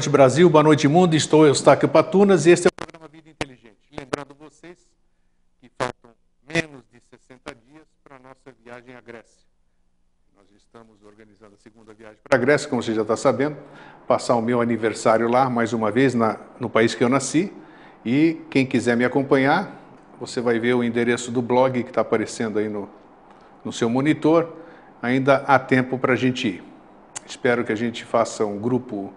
noite, Brasil. Boa noite, mundo. Estou Eustáquio Patunas e este é o programa Vida Inteligente. Lembrando vocês que faltam menos de 60 dias para a nossa viagem à Grécia. Nós estamos organizando a segunda viagem para a Grécia, como você já está sabendo, passar o meu aniversário lá, mais uma vez, no país que eu nasci. E quem quiser me acompanhar, você vai ver o endereço do blog que está aparecendo aí no seu monitor. Ainda há tempo para a gente ir. Espero que a gente faça um grupo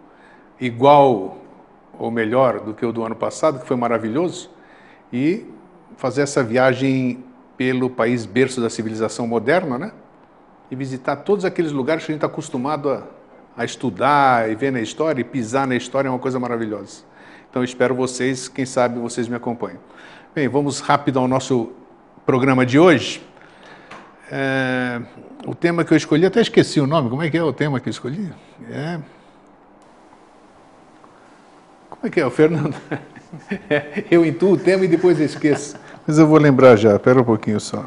igual ou melhor do que o do ano passado, que foi maravilhoso, e fazer essa viagem pelo país berço da civilização moderna, né? E visitar todos aqueles lugares que a gente está acostumado a estudar e ver na história, e pisar na história é uma coisa maravilhosa. Então, espero vocês, quem sabe vocês me acompanham. Bem, vamos rápido ao nosso programa de hoje. O tema que eu escolhi, até esqueci o nome, como é que é o tema que eu escolhi? Como é que é, o Fernando? Eu intuo o tema e depois esqueço. Mas eu vou lembrar já, espera um pouquinho só.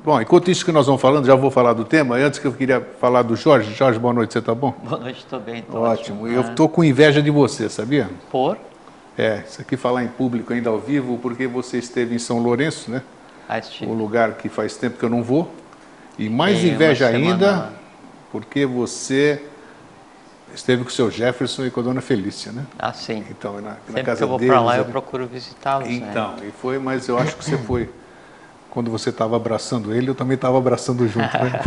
Bom, enquanto isso que nós vamos falando, já vou falar do tema. Antes que eu queria falar do Jorge. Jorge, boa noite, você está bom? Boa noite, estou bem, estou ótimo. Eu estou com inveja de você, sabia? Por? Isso aqui falar em público ainda ao vivo, porque você esteve em São Lourenço, né? O lugar que faz tempo que eu não vou. E mais inveja ainda, porque você esteve com o seu Jefferson e com a dona Felícia, né? Ah, sim. Então, na sempre casa que eu vou para lá, eu procuro visitá-los, então, né? E foi, mas eu acho que você foi... Quando você estava abraçando ele, eu também estava abraçando junto. Né?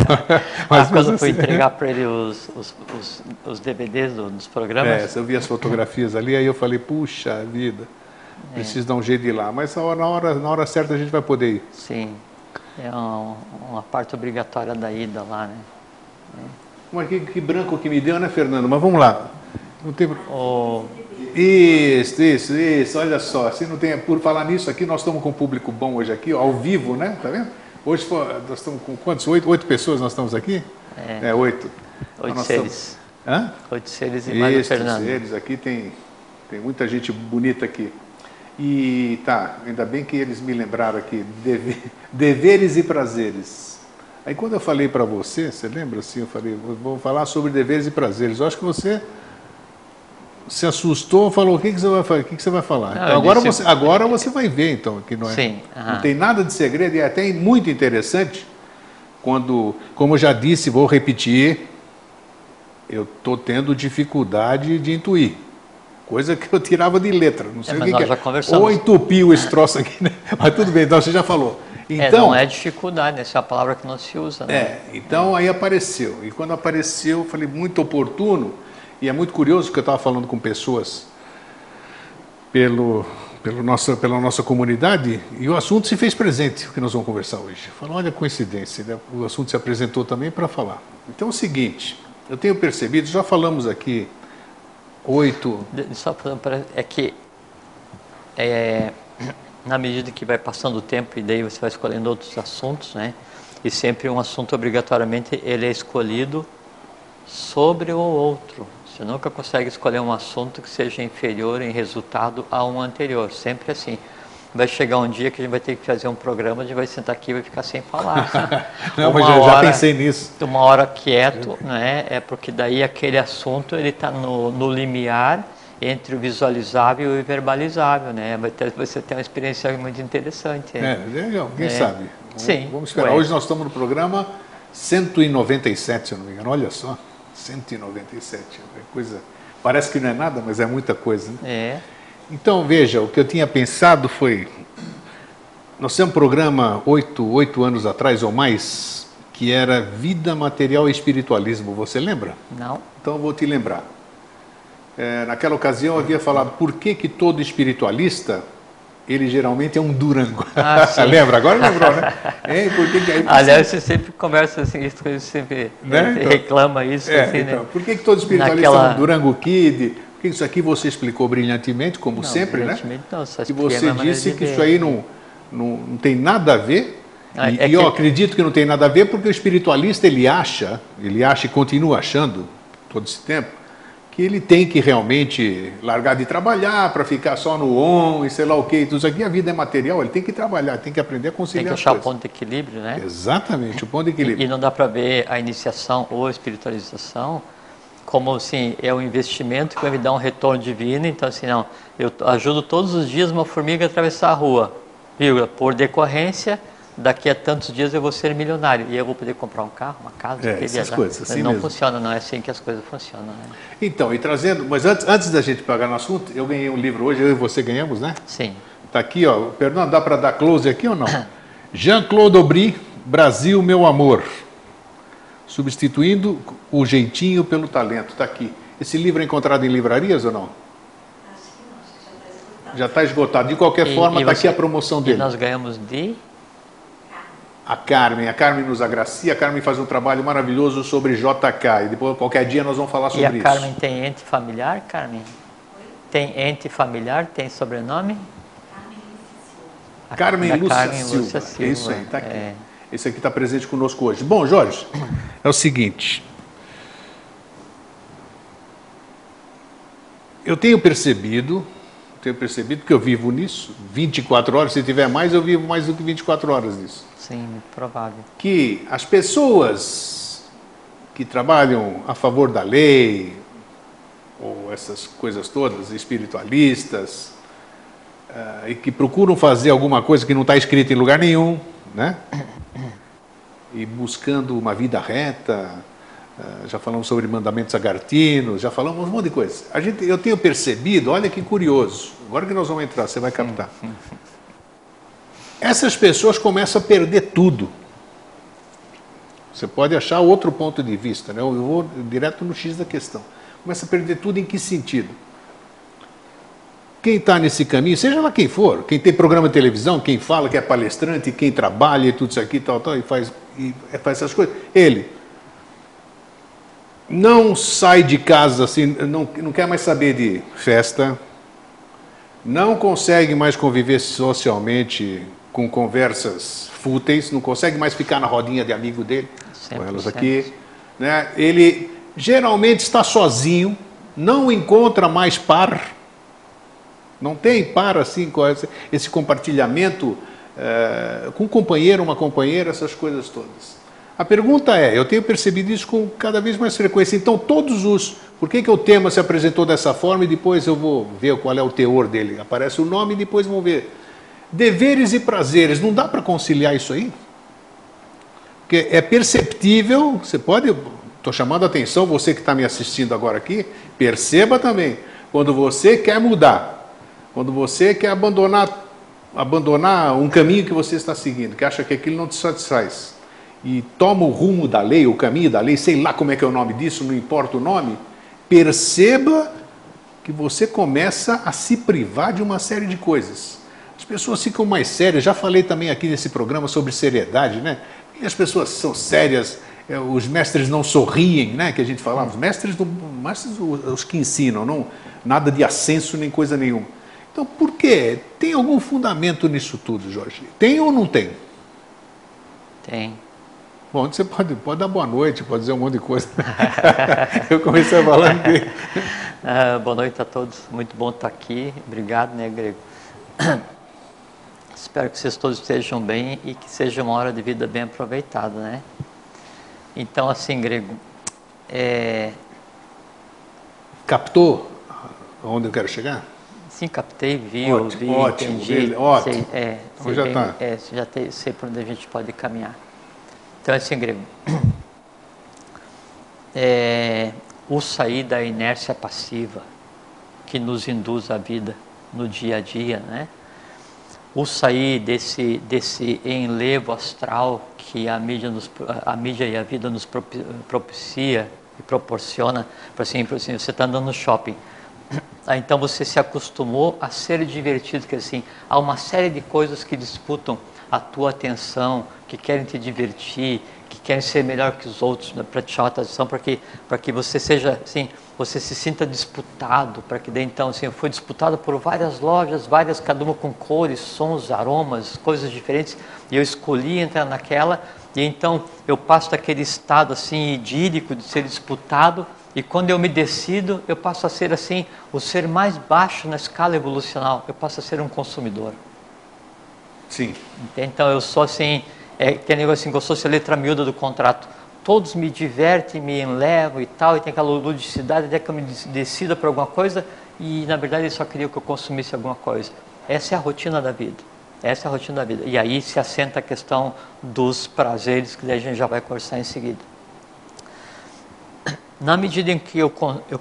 Mas quando eu fui entregar para ele os DVDs dos programas... eu vi as fotografias ali, aí eu falei, puxa vida, preciso dar um jeito de ir lá. Mas na hora certa a gente vai poder ir. Sim, é uma parte obrigatória da ida lá, né? Mas que branco que me deu, né, Fernando? Mas vamos lá. Não tem... Isso, olha só, se não tem, por falar nisso aqui, nós estamos com um público bom hoje aqui, ao vivo, né? Tá vendo? Hoje nós estamos com quantos? 8 pessoas nós estamos aqui? 8. 8 seres. Hã? 8 seres e mais o Fernando. 8 seres, aqui tem muita gente bonita aqui. E ainda bem que eles me lembraram aqui, deveres e prazeres. Aí quando eu falei para você lembra assim, eu falei, vou falar sobre deveres e prazeres. Eu acho que você se assustou, falou, o que você vai falar? O que você vai falar? Não, então, agora você vai ver, então, que não é. Sim. Não tem nada de segredo, e é até muito interessante, como eu já disse, vou repetir, eu estou tendo dificuldade de intuir. Coisa que eu tirava de letra, não sei o que nós é. Já conversamos. Ou entupiu esse troço aqui, né? Mas tudo bem, então você já falou. Então, não é dificuldade, essa é a palavra que não se usa, né? Então aí apareceu. E quando apareceu, eu falei, muito oportuno. E é muito curioso que eu estava falando com pessoas pela nossa comunidade, e o assunto se fez presente, o que nós vamos conversar hoje. Falou, olha a coincidência, né? O assunto se apresentou também para falar. Então é o seguinte, eu tenho percebido, já falamos aqui, 8... Só é que na medida que vai passando o tempo e daí você vai escolhendo outros assuntos, né? E sempre um assunto obrigatoriamente ele é escolhido sobre o outro. Você nunca consegue escolher um assunto que seja inferior em resultado a um anterior, sempre assim. Vai chegar um dia que a gente vai ter que fazer um programa, a gente vai sentar aqui e vai ficar sem falar. Não, mas já pensei nisso. Uma hora quieto, né? É porque daí aquele assunto ele está no limiar entre o visualizável e o verbalizável, né? Você tem uma experiência muito interessante. Legal, quem sabe? Sim. Vamos esperar. Hoje nós estamos no programa 197, se eu não me engano, olha só. 197, coisa, parece que não é nada, mas é muita coisa, né? Então, veja, o que eu tinha pensado foi, nós temos um programa 8 anos atrás ou mais, que era Vida, Material e Espiritualismo, você lembra? Não. Então eu vou te lembrar. Naquela ocasião eu havia falado por que todo espiritualista, ele geralmente é um durango. Lembra? Agora lembrou, né? Aliás, você sempre conversa assim, você sempre reclama isso. Assim, então, né? Por que todo espiritualista é um durango kid? Porque isso aqui você explicou brilhantemente, como sempre, né? Não, só e você disse que isso aí não tem nada a ver. E eu acredito que não tem nada a ver porque o espiritualista ele acha e continua achando, todo esse tempo, que ele tem que realmente largar de trabalhar para ficar só no on e sei lá o que. Tudo isso aqui, a vida é material, ele tem que trabalhar, tem que aprender a conciliar. Tem que achar o ponto de equilíbrio, né? Exatamente, o ponto de equilíbrio. E não dá para ver a iniciação ou a espiritualização como assim, é um investimento que vai me dar um retorno divino. Então assim, não, eu ajudo todos os dias uma formiga a atravessar a rua, vírgula, por decorrência, daqui a tantos dias eu vou ser milionário e eu vou poder comprar um carro, uma casa, essas coisas, assim não mesmo. funciona, não é assim que as coisas funcionam, né? Então, e trazendo, mas antes da gente pegar no assunto, eu ganhei um livro hoje, eu e você ganhamos, né? Sim. Está aqui, ó, perdão, dá para dar close aqui ou não? Jean-Claude Aubry, Brasil, meu amor. Substituindo o jeitinho pelo talento. Está aqui. Esse livro é encontrado em livrarias ou não? Acho que não, Já está esgotado. De qualquer forma, está aqui a promoção dele. E nós ganhamos de... A Carmen nos agracia. A Carmen faz um trabalho maravilhoso sobre JK. E depois, qualquer dia, nós vamos falar sobre isso. E a Carmen tem ente familiar, Carmen? Tem ente familiar? Tem sobrenome? Carmen Lúcia Silva. Isso aí, está aqui. Esse aqui está presente conosco hoje. Bom, Jorge, é o seguinte. Eu tenho percebido que eu vivo nisso, 24 horas, se tiver mais, eu vivo mais do que 24 horas nisso. Sim, provável. Que as pessoas que trabalham a favor da lei, ou essas coisas todas, espiritualistas, e que procuram fazer alguma coisa que não está escrita em lugar nenhum, né? E buscando uma vida reta, já falamos sobre mandamentos agartinos, já falamos um monte de coisa. Eu tenho percebido, olha que curioso, agora que nós vamos entrar, você vai captar. Essas pessoas começam a perder tudo. Você pode achar outro ponto de vista, né? Eu vou direto no X da questão. Começa a perder tudo em que sentido? Quem está nesse caminho, seja lá quem for, quem tem programa de televisão, quem fala que é palestrante, quem trabalha e tudo isso aqui, tal, e faz essas coisas, ele não sai de casa assim, não quer mais saber de festa, não consegue mais conviver socialmente com conversas fúteis, não consegue mais ficar na rodinha de amigo dele, com elas aqui, né? Ele geralmente está sozinho, não encontra mais par, não tem par assim com esse compartilhamento com um companheiro, uma companheira, essas coisas todas. A pergunta é, eu tenho percebido isso com cada vez mais frequência, então por que o tema se apresentou dessa forma e depois eu vou ver qual é o teor dele, aparece o nome e depois vamos ver. Deveres e prazeres, não dá para conciliar isso aí? Porque é perceptível, você pode, estou chamando a atenção, você que está me assistindo agora aqui, perceba também, quando você quer mudar, quando você quer abandonar um caminho que você está seguindo, que acha que aquilo não te satisfaz, e toma o rumo da lei, o caminho da lei, sei lá como é que é o nome disso, não importa o nome, perceba que você começa a se privar de uma série de coisas. As pessoas ficam mais sérias, já falei também aqui nesse programa sobre seriedade, né? E as pessoas são sérias, os mestres não sorriem, né? Que a gente falava, os mestres os que ensinam, não, nada de ascenso nem coisa nenhuma. Então, por quê? Tem algum fundamento nisso tudo, Jorge? Tem ou não tem? Tem. Bom, você pode dar boa noite, pode dizer um monte de coisa. Eu comecei a falar. Boa noite a todos, muito bom estar aqui. Obrigado, né, Grego? Espero que vocês todos estejam bem e que seja uma hora de vida bem aproveitada, né? Então, assim, Grego, captou onde eu quero chegar? Sim, captei, vi, ótimo, ouvi, ótimo, entendi. Ótimo. Então sei por onde a gente pode caminhar. Então, assim, Grego, o sair da inércia passiva que nos induz à vida no dia a dia, né? O sair desse enlevo astral que a mídia e a vida nos propicia e proporciona, por assim, você está andando no shopping, então você se acostumou a ser divertido, que assim, há uma série de coisas que disputam a tua atenção, que querem te divertir, que querem ser melhor que os outros, né, para te chamar a atenção, para que você seja, assim, você se sinta disputado, para que daí então, assim, foi disputado por várias lojas, cada uma com cores, sons, aromas, coisas diferentes, e eu escolhi entrar naquela, e então eu passo daquele estado, assim, idílico de ser disputado, e quando eu me decido, eu passo a ser, assim, o ser mais baixo na escala evolucional, eu passo a ser um consumidor. Sim. Então eu sou assim, que é negócio assim, que eu sou a letra miúda do contrato. todos me divertem, me enlevam e tal, e tem aquela ludicidade até que eu me decida por alguma coisa, e na verdade ele só queria que eu consumisse alguma coisa. Essa é a rotina da vida. Essa é a rotina da vida. E aí se assenta a questão dos prazeres, que daí a gente já vai conversar em seguida. Na medida em que eu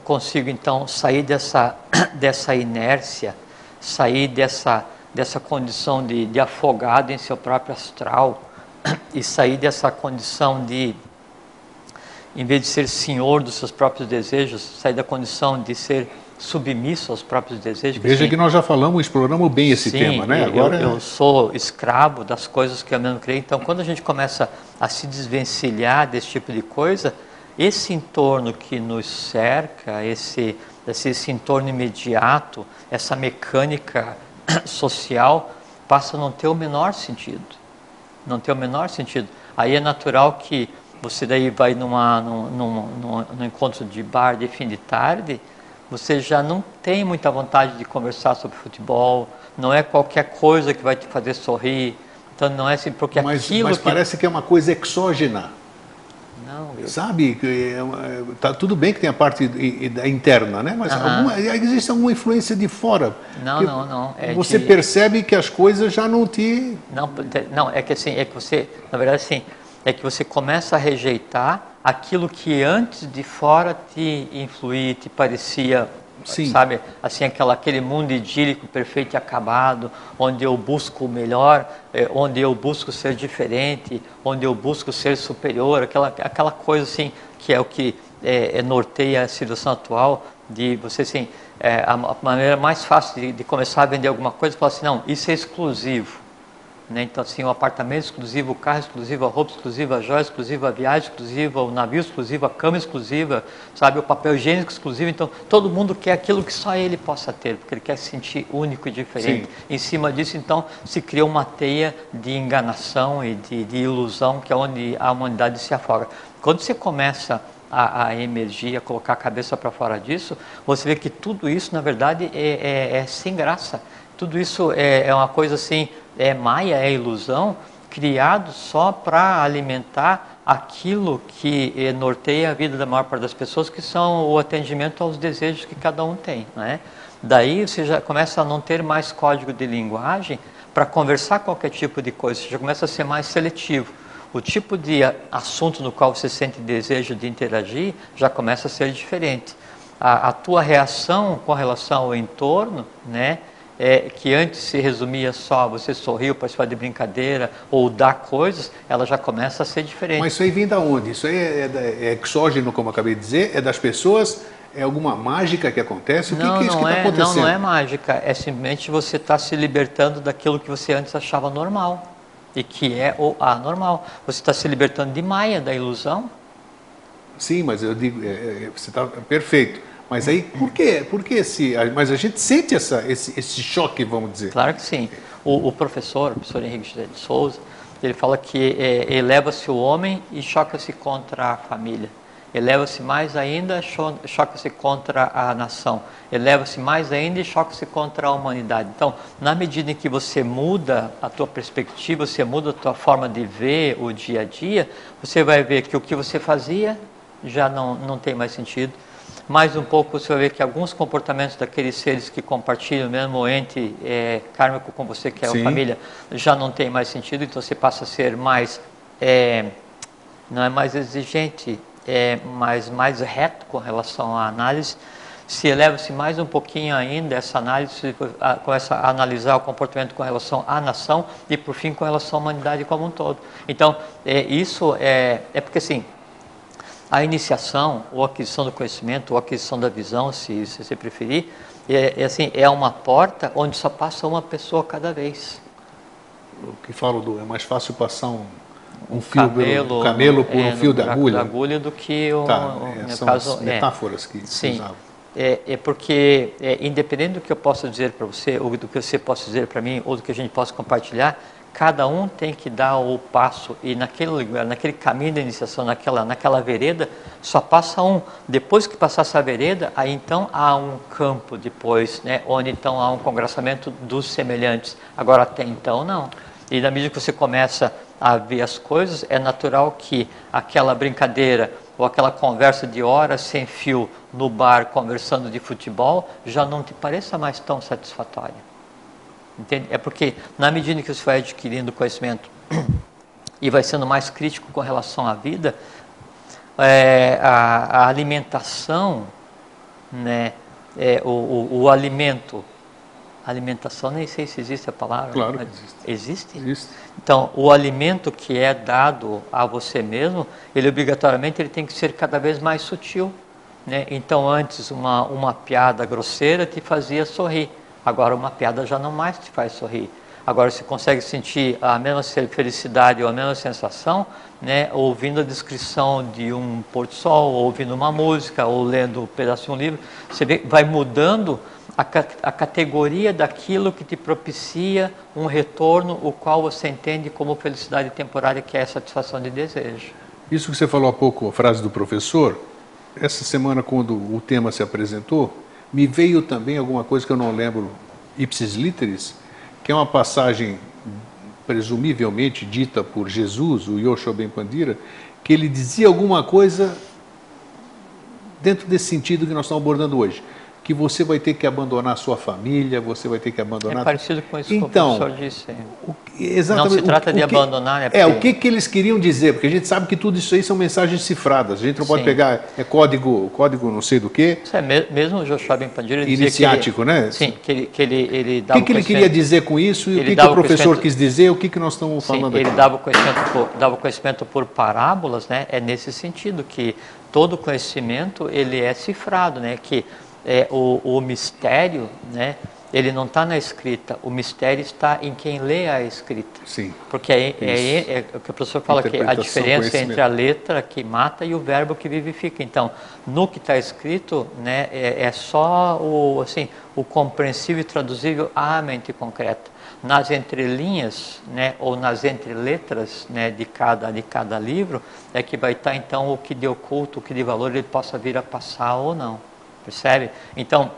consigo, então, sair dessa inércia, sair dessa condição de afogado em seu próprio astral, e sair dessa condição de, em vez de ser senhor dos seus próprios desejos, sair da condição de ser submisso aos próprios desejos. Veja assim, que nós já exploramos bem esse tema, né? Agora eu sou escravo das coisas que eu mesmo criei. Então, quando a gente começa a se desvencilhar desse tipo de coisa, esse entorno que nos cerca, esse entorno imediato, essa mecânica social, passa a não ter o menor sentido. Não tem o menor sentido. Aí é natural que você daí vai num encontro de bar de fim de tarde, você já não tem muita vontade de conversar sobre futebol, não é qualquer coisa que vai te fazer sorrir, então não é assim, porque aquilo... Mas parece que é uma coisa exógena. Não, sabe, tá tudo bem que tem a parte interna, né? Mas existe alguma influência de fora. Não. Você percebe que as coisas já não te... Não, é que assim, é que você, na verdade assim, é que você começa a rejeitar aquilo que antes de fora te influía, te parecia, sim, sabe, assim, aquele mundo idílico, perfeito e acabado, onde eu busco o melhor, onde eu busco ser diferente, onde eu busco ser superior, aquela coisa assim, que é o que norteia a situação atual, de você assim, a maneira mais fácil de começar a vender alguma coisa, é falar assim, não, isso é exclusivo. Né? Então, assim, o apartamento exclusivo, o carro exclusivo, a roupa exclusiva, a joia exclusiva, a viagem exclusiva, o navio exclusivo, a cama exclusiva, sabe, o papel higiênico exclusivo. Então, todo mundo quer aquilo que só ele possa ter, porque ele quer se sentir único e diferente. Sim. Em cima disso, então, se cria uma teia de enganação e de ilusão, que é onde a humanidade se afoga. Quando você começa a emergir, a colocar a cabeça para fora disso, você vê que tudo isso, na verdade, é sem graça. Tudo isso é uma coisa assim, é maia, é ilusão, criado só para alimentar aquilo que norteia a vida da maior parte das pessoas, que são o atendimento aos desejos que cada um tem, né? Daí você já começa a não ter mais código de linguagem para conversar qualquer tipo de coisa, você já começa a ser mais seletivo. O tipo de assunto no qual você sente desejo de interagir já começa a ser diferente. A tua reação com relação ao entorno, né? Que antes se resumia só você sorriu, participar de brincadeira ou dar coisas, ela já começa a ser diferente. Mas isso aí vem da onde? Isso aí é exógeno, como eu acabei de dizer? É das pessoas? É alguma mágica que acontece? O que é isso que está acontecendo? Não é mágica, é simplesmente você está se libertando daquilo que você antes achava normal e que é o anormal. Você está se libertando de maia, da ilusão. Sim, mas eu digo, você está perfeito. Mas aí, por quê? Mas a gente sente esse choque, vamos dizer. Claro que sim. O professor Henrique José de Souza, ele fala que eleva-se o homem e choca-se contra a família. Eleva-se mais ainda, choca-se contra a nação. Eleva-se mais ainda e choca-se contra a humanidade. Então, na medida em que você muda a tua perspectiva, você muda a tua forma de ver o dia a dia, você vai ver que o que você fazia já não tem mais sentido. Mais um pouco você vai ver que alguns comportamentos daqueles seres que compartilham o mesmo ente kármico com você, que é a família, já não tem mais sentido, então você passa a ser mais, não é mais exigente, mas mais reto com relação à análise. Se eleva-se mais um pouquinho ainda essa análise, você começa a analisar o comportamento com relação à nação e, por fim, com relação à humanidade como um todo. Então, isso é porque assim, a iniciação, ou a aquisição do conhecimento, ou a aquisição da visão, se você preferir, assim, é uma porta onde só passa uma pessoa cada vez. O que falo é mais fácil passar um camelo por um fio de agulha do que no caso, metáforas que se usavam. Porque, independente do que eu possa dizer para você, ou do que você possa dizer para mim, ou do que a gente possa compartilhar, cada um tem que dar o passo, e naquele caminho da iniciação, naquela vereda, só passa um. Depois que passar essa vereda, aí então há um campo depois, né, onde então há um congraçamento dos semelhantes. Agora, até então, não. E na medida que você começa a ver as coisas, é natural que aquela brincadeira ou aquela conversa de horas sem fio no bar conversando de futebol já não te pareça mais tão satisfatória. Entende? É porque na medida que você vai adquirindo conhecimento e vai sendo mais crítico com relação à vida, a alimentação, né, o alimento, alimentação, nem sei se existe a palavra. Claro que existe. Existe? Existe. Então, o alimento que é dado a você mesmo, ele obrigatoriamente ele tem que ser cada vez mais sutil, né? Então, antes uma piada grosseira te fazia sorrir, agora uma piada já não mais te faz sorrir. Agora você consegue sentir a mesma felicidade ou a mesma sensação, né, ouvindo a descrição de um pôr do sol, ou ouvindo uma música, ou lendo um pedaço de um livro. Você vê, vai mudando a categoria daquilo que te propicia um retorno, o qual você entende como felicidade temporária, que é a satisfação de desejo. Isso que você falou há pouco, a frase do professor, essa semana quando o tema se apresentou, me veio também alguma coisa que eu não lembro, ipsis literis, que é uma passagem presumivelmente dita por Jesus, o Yoshua Ben Pandira, que ele dizia alguma coisa dentro desse sentido que nós estamos abordando hoje, que você vai ter que abandonar a sua família, você vai ter que abandonar... É parecido com isso que então, o professor disse. Exatamente. Não se trata de abandonar, né? O que eles queriam dizer? Porque a gente sabe que tudo isso aí são mensagens cifradas. A gente não pode pegar código não sei do quê. Isso é mesmo o Joshua Ben Pandira dizia iniciático, né? Sim, que ele dava o que ele queria dizer com isso e o que o professor quis dizer, o que nós estamos falando aqui? Ele dava conhecimento por parábolas, né? É nesse sentido que todo conhecimento ele é cifrado, né? Que o mistério, né? Ele não está na escrita, o mistério está em quem lê a escrita. Sim. Porque é o que o professor fala, que a diferença entre a letra que mata e o verbo que vivifica. Então, no que está escrito, né, é só o compreensível e traduzível à mente concreta. Nas entrelinhas, né, ou nas entreletras, né, de cada livro, é que vai estar então o que de oculto, o que de valor ele possa vir a passar ou não. Percebe? Então,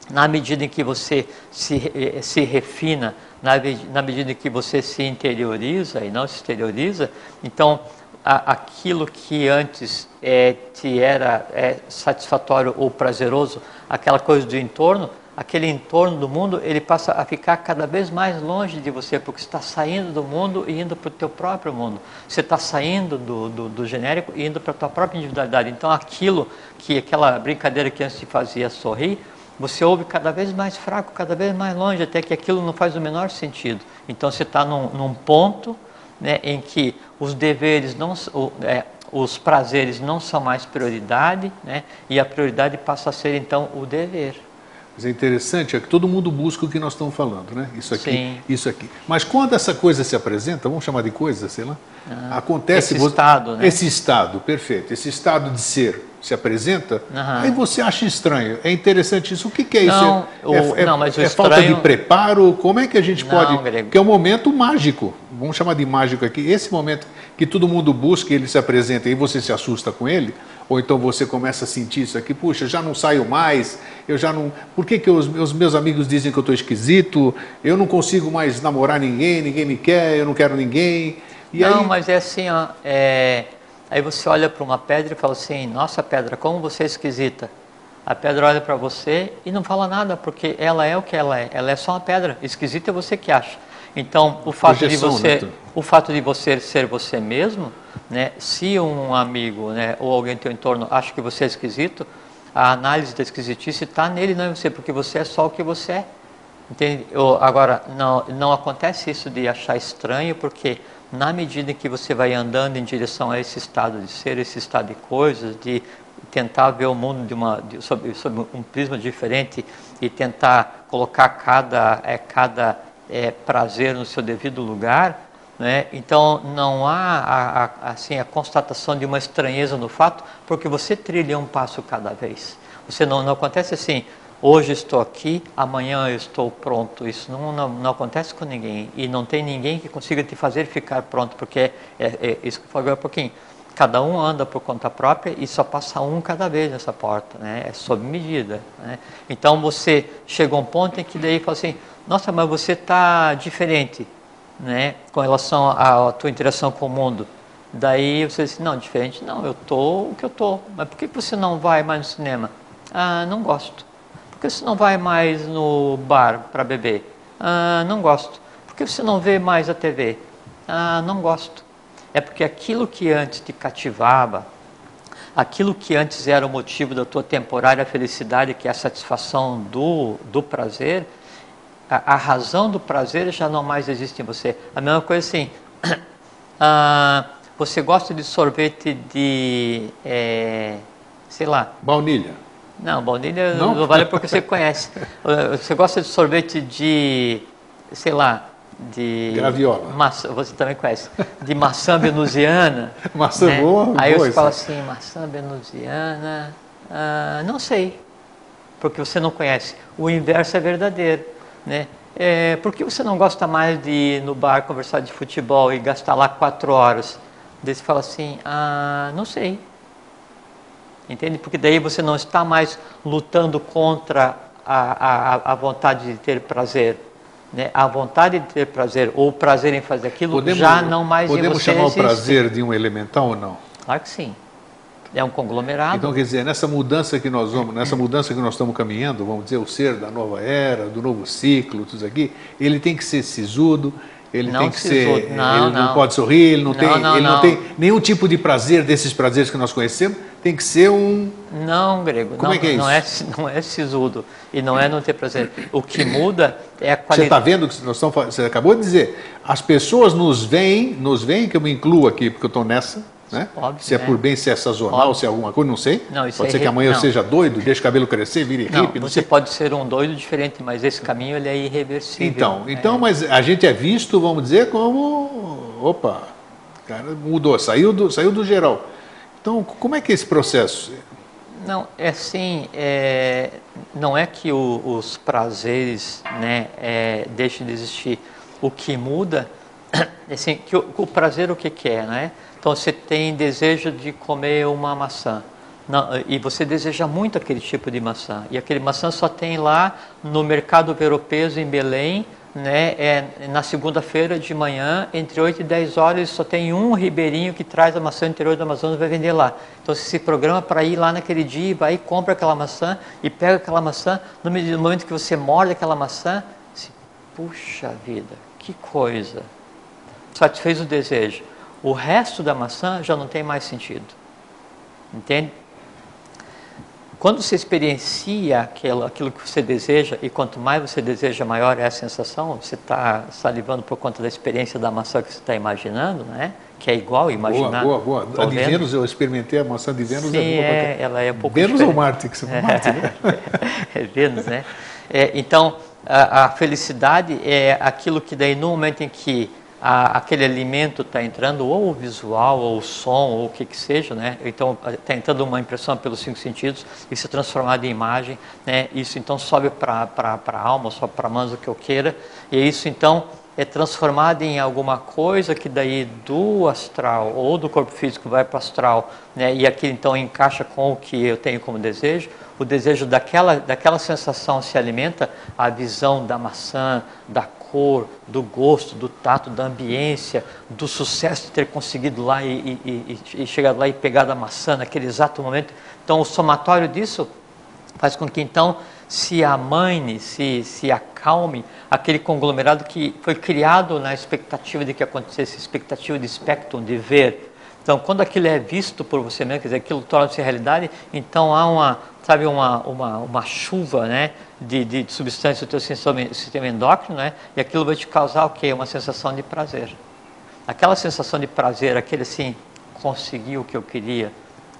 na medida em que você se refina, na medida em que você se interioriza e não se exterioriza, então aquilo que antes te era satisfatório ou prazeroso, aquela coisa do entorno, aquele entorno do mundo, ele passa a ficar cada vez mais longe de você, porque você está saindo do mundo e indo para o teu próprio mundo. Você está saindo do genérico e indo para a tua própria individualidade. Então aquela brincadeira que antes te fazia sorrir, você ouve cada vez mais fraco, cada vez mais longe, até que aquilo não faz o menor sentido. Então você está num ponto, né, em que os deveres, os prazeres não são mais prioridade, né, e a prioridade passa a ser então o dever. Mas é interessante, é que todo mundo busca o que nós estamos falando, né? Isso aqui, Sim. Isso aqui. Mas quando essa coisa se apresenta, vamos chamar de coisa, sei lá, acontece... Esse estado, né? Esse estado, perfeito. Esse estado de ser se apresenta, aí você acha estranho. É interessante isso. O que é isso? Mas o estranho... falta de preparo? Como é que a gente pode... Grego. Que é um momento mágico. Vamos chamar de mágico aqui. Esse momento que todo mundo busca e ele se apresenta e você se assusta com ele, ou então você começa a sentir isso aqui, puxa, já não saio mais, eu já não... Por que os meus amigos dizem que eu estou esquisito? Eu não consigo mais namorar ninguém, ninguém me quer, eu não quero ninguém. E não, aí... mas é assim, ó, aí você olha para uma pedra e fala assim, nossa pedra, como você é esquisita. A pedra olha para você e não fala nada, porque ela é o que ela é só uma pedra, esquisita é você que acha. Então, o fato de você ser você mesmo, né, se um amigo, né, ou alguém do teu entorno acha que você é esquisito, a análise da esquisitice está nele, não em você, porque você é só o que você é. Entende? Agora, não acontece isso de achar estranho, porque na medida em que você vai andando em direção a esse estado de ser, esse estado de coisas, de tentar ver o mundo sob um prisma diferente e tentar colocar cada prazer no seu devido lugar, né? Então não há a constatação de uma estranheza no fato, porque você trilha um passo cada vez. Você não acontece assim, hoje estou aqui, amanhã eu estou pronto. Isso não acontece com ninguém, e não tem ninguém que consiga te fazer ficar pronto, porque é isso que eu falei há pouquinho. Cada um anda por conta própria e só passa um cada vez nessa porta, né? É sob medida, né? Então você chega a um ponto em que daí fala assim, nossa, mas você está diferente. né, com relação à tua interação com o mundo. Daí você diz, não, diferente, não, eu tô o que eu tô. Mas por que você não vai mais no cinema? Ah, não gosto. Por que você não vai mais no bar para beber? Ah, não gosto. Por que você não vê mais a TV? Ah, não gosto. É porque aquilo que antes te cativava, aquilo que antes era o motivo da tua temporária felicidade, que é a satisfação do prazer, a razão do prazer já não mais existe em você. A mesma coisa assim, você gosta de sorvete de, sei lá... Baunilha. Não, baunilha não vale porque você conhece. Você gosta de sorvete de, sei lá, de... Graviola. Maçã, você também conhece. De maçã venusiana. Maçã né? boa. Aí boa, você fala assim, maçã venusiana, não sei, porque você não conhece. O inverso é verdadeiro, né? Por que você não gosta mais de ir no bar conversar de futebol e gastar lá 4 horas? Daí você fala assim, não sei. Entende? Porque daí você não está mais lutando contra a vontade de ter prazer. Né? A vontade de ter prazer ou o prazer em fazer aquilo já não mais em você Podemos chamar existe. o prazer de um elemental ou não? Claro que sim. É um conglomerado. Então, quer dizer, nessa mudança que nós estamos caminhando, vamos dizer, o ser da nova era, do novo ciclo, tudo isso aqui, ele tem que ser sisudo, ele Não tem que sisudo. ser, ele não pode sorrir, ele não tem nenhum tipo de prazer desses prazeres que nós conhecemos, tem que ser um... Não, Grego, Como é que é isso? Não é sisudo e não é não ter prazer. O que muda é a Você qualidade. está vendo que nós estamos falando, você acabou de dizer, as pessoas nos veem, que eu me incluo aqui, porque eu estou nessa, né? Óbvio, se é né? por bem, se é sazonal, Óbvio. se é alguma coisa, não sei. Não, isso pode é ser que amanhã eu não. seja doido, deixe o cabelo crescer, vire hippie, não Você sei. pode ser um doido diferente, mas esse caminho ele é irreversível. Então, mas a gente é visto, vamos dizer, como, opa, cara, mudou, saiu do geral. Então, como é que é esse processo? Não, é assim, não é que os prazeres, né, deixem de existir. O que muda é assim, que o prazer o que é, né? Então você tem desejo de comer uma maçã. Não, e você deseja muito aquele tipo de maçã. E aquele maçã só tem lá no mercado Ver-o-Peso em Belém, né, na segunda-feira de manhã, entre 8 e 10 horas, só tem um ribeirinho que traz a maçã do interior do Amazonas e vai vender lá. Então você se programa para ir lá naquele dia, vai e compra aquela maçã e pega aquela maçã. No momento que você morde aquela maçã, você, puxa vida, que coisa! Satisfez o desejo. O resto da maçã já não tem mais sentido. Entende? Quando você experiencia aquilo que você deseja, e quanto mais você deseja, maior é a sensação, você está salivando por conta da experiência da maçã que você está imaginando, né? Que é igual imaginar. Boa. A de Vênus, eu experimentei a maçã de Vênus. Sim, ela é um pouco Vênus diferente. ou Marte? Que você Marte, né? É Vênus, né? Então, a felicidade é aquilo que daí, no momento em que aquele alimento está entrando, ou o visual, ou o som, ou o que seja, né? Então está entrando uma impressão pelos 5 sentidos, isso é transformado em imagem, né? Isso então sobe para a alma, sobe para a mãos, o que eu queira, e isso então é transformado em alguma coisa que daí do astral, ou do corpo físico vai para o astral, né? E aquilo então encaixa com o que eu tenho como desejo. O desejo daquela sensação se alimenta, a visão da maçã, da cor, do gosto, do tato, da ambiência, do sucesso de ter conseguido lá e chegado lá e pegado a maçã naquele exato momento. Então o somatório disso faz com que então se amaine, se acalme aquele conglomerado que foi criado na expectativa de que acontecesse, expectativa de spectrum, de ver. Então, quando aquilo é visto por você mesmo, quer dizer, aquilo torna-se realidade, então há uma chuva, né, de substâncias do teu sistema endócrino, né, e aquilo vai te causar o quê? Uma sensação de prazer. Aquela sensação de prazer, aquele assim, consegui o que eu queria,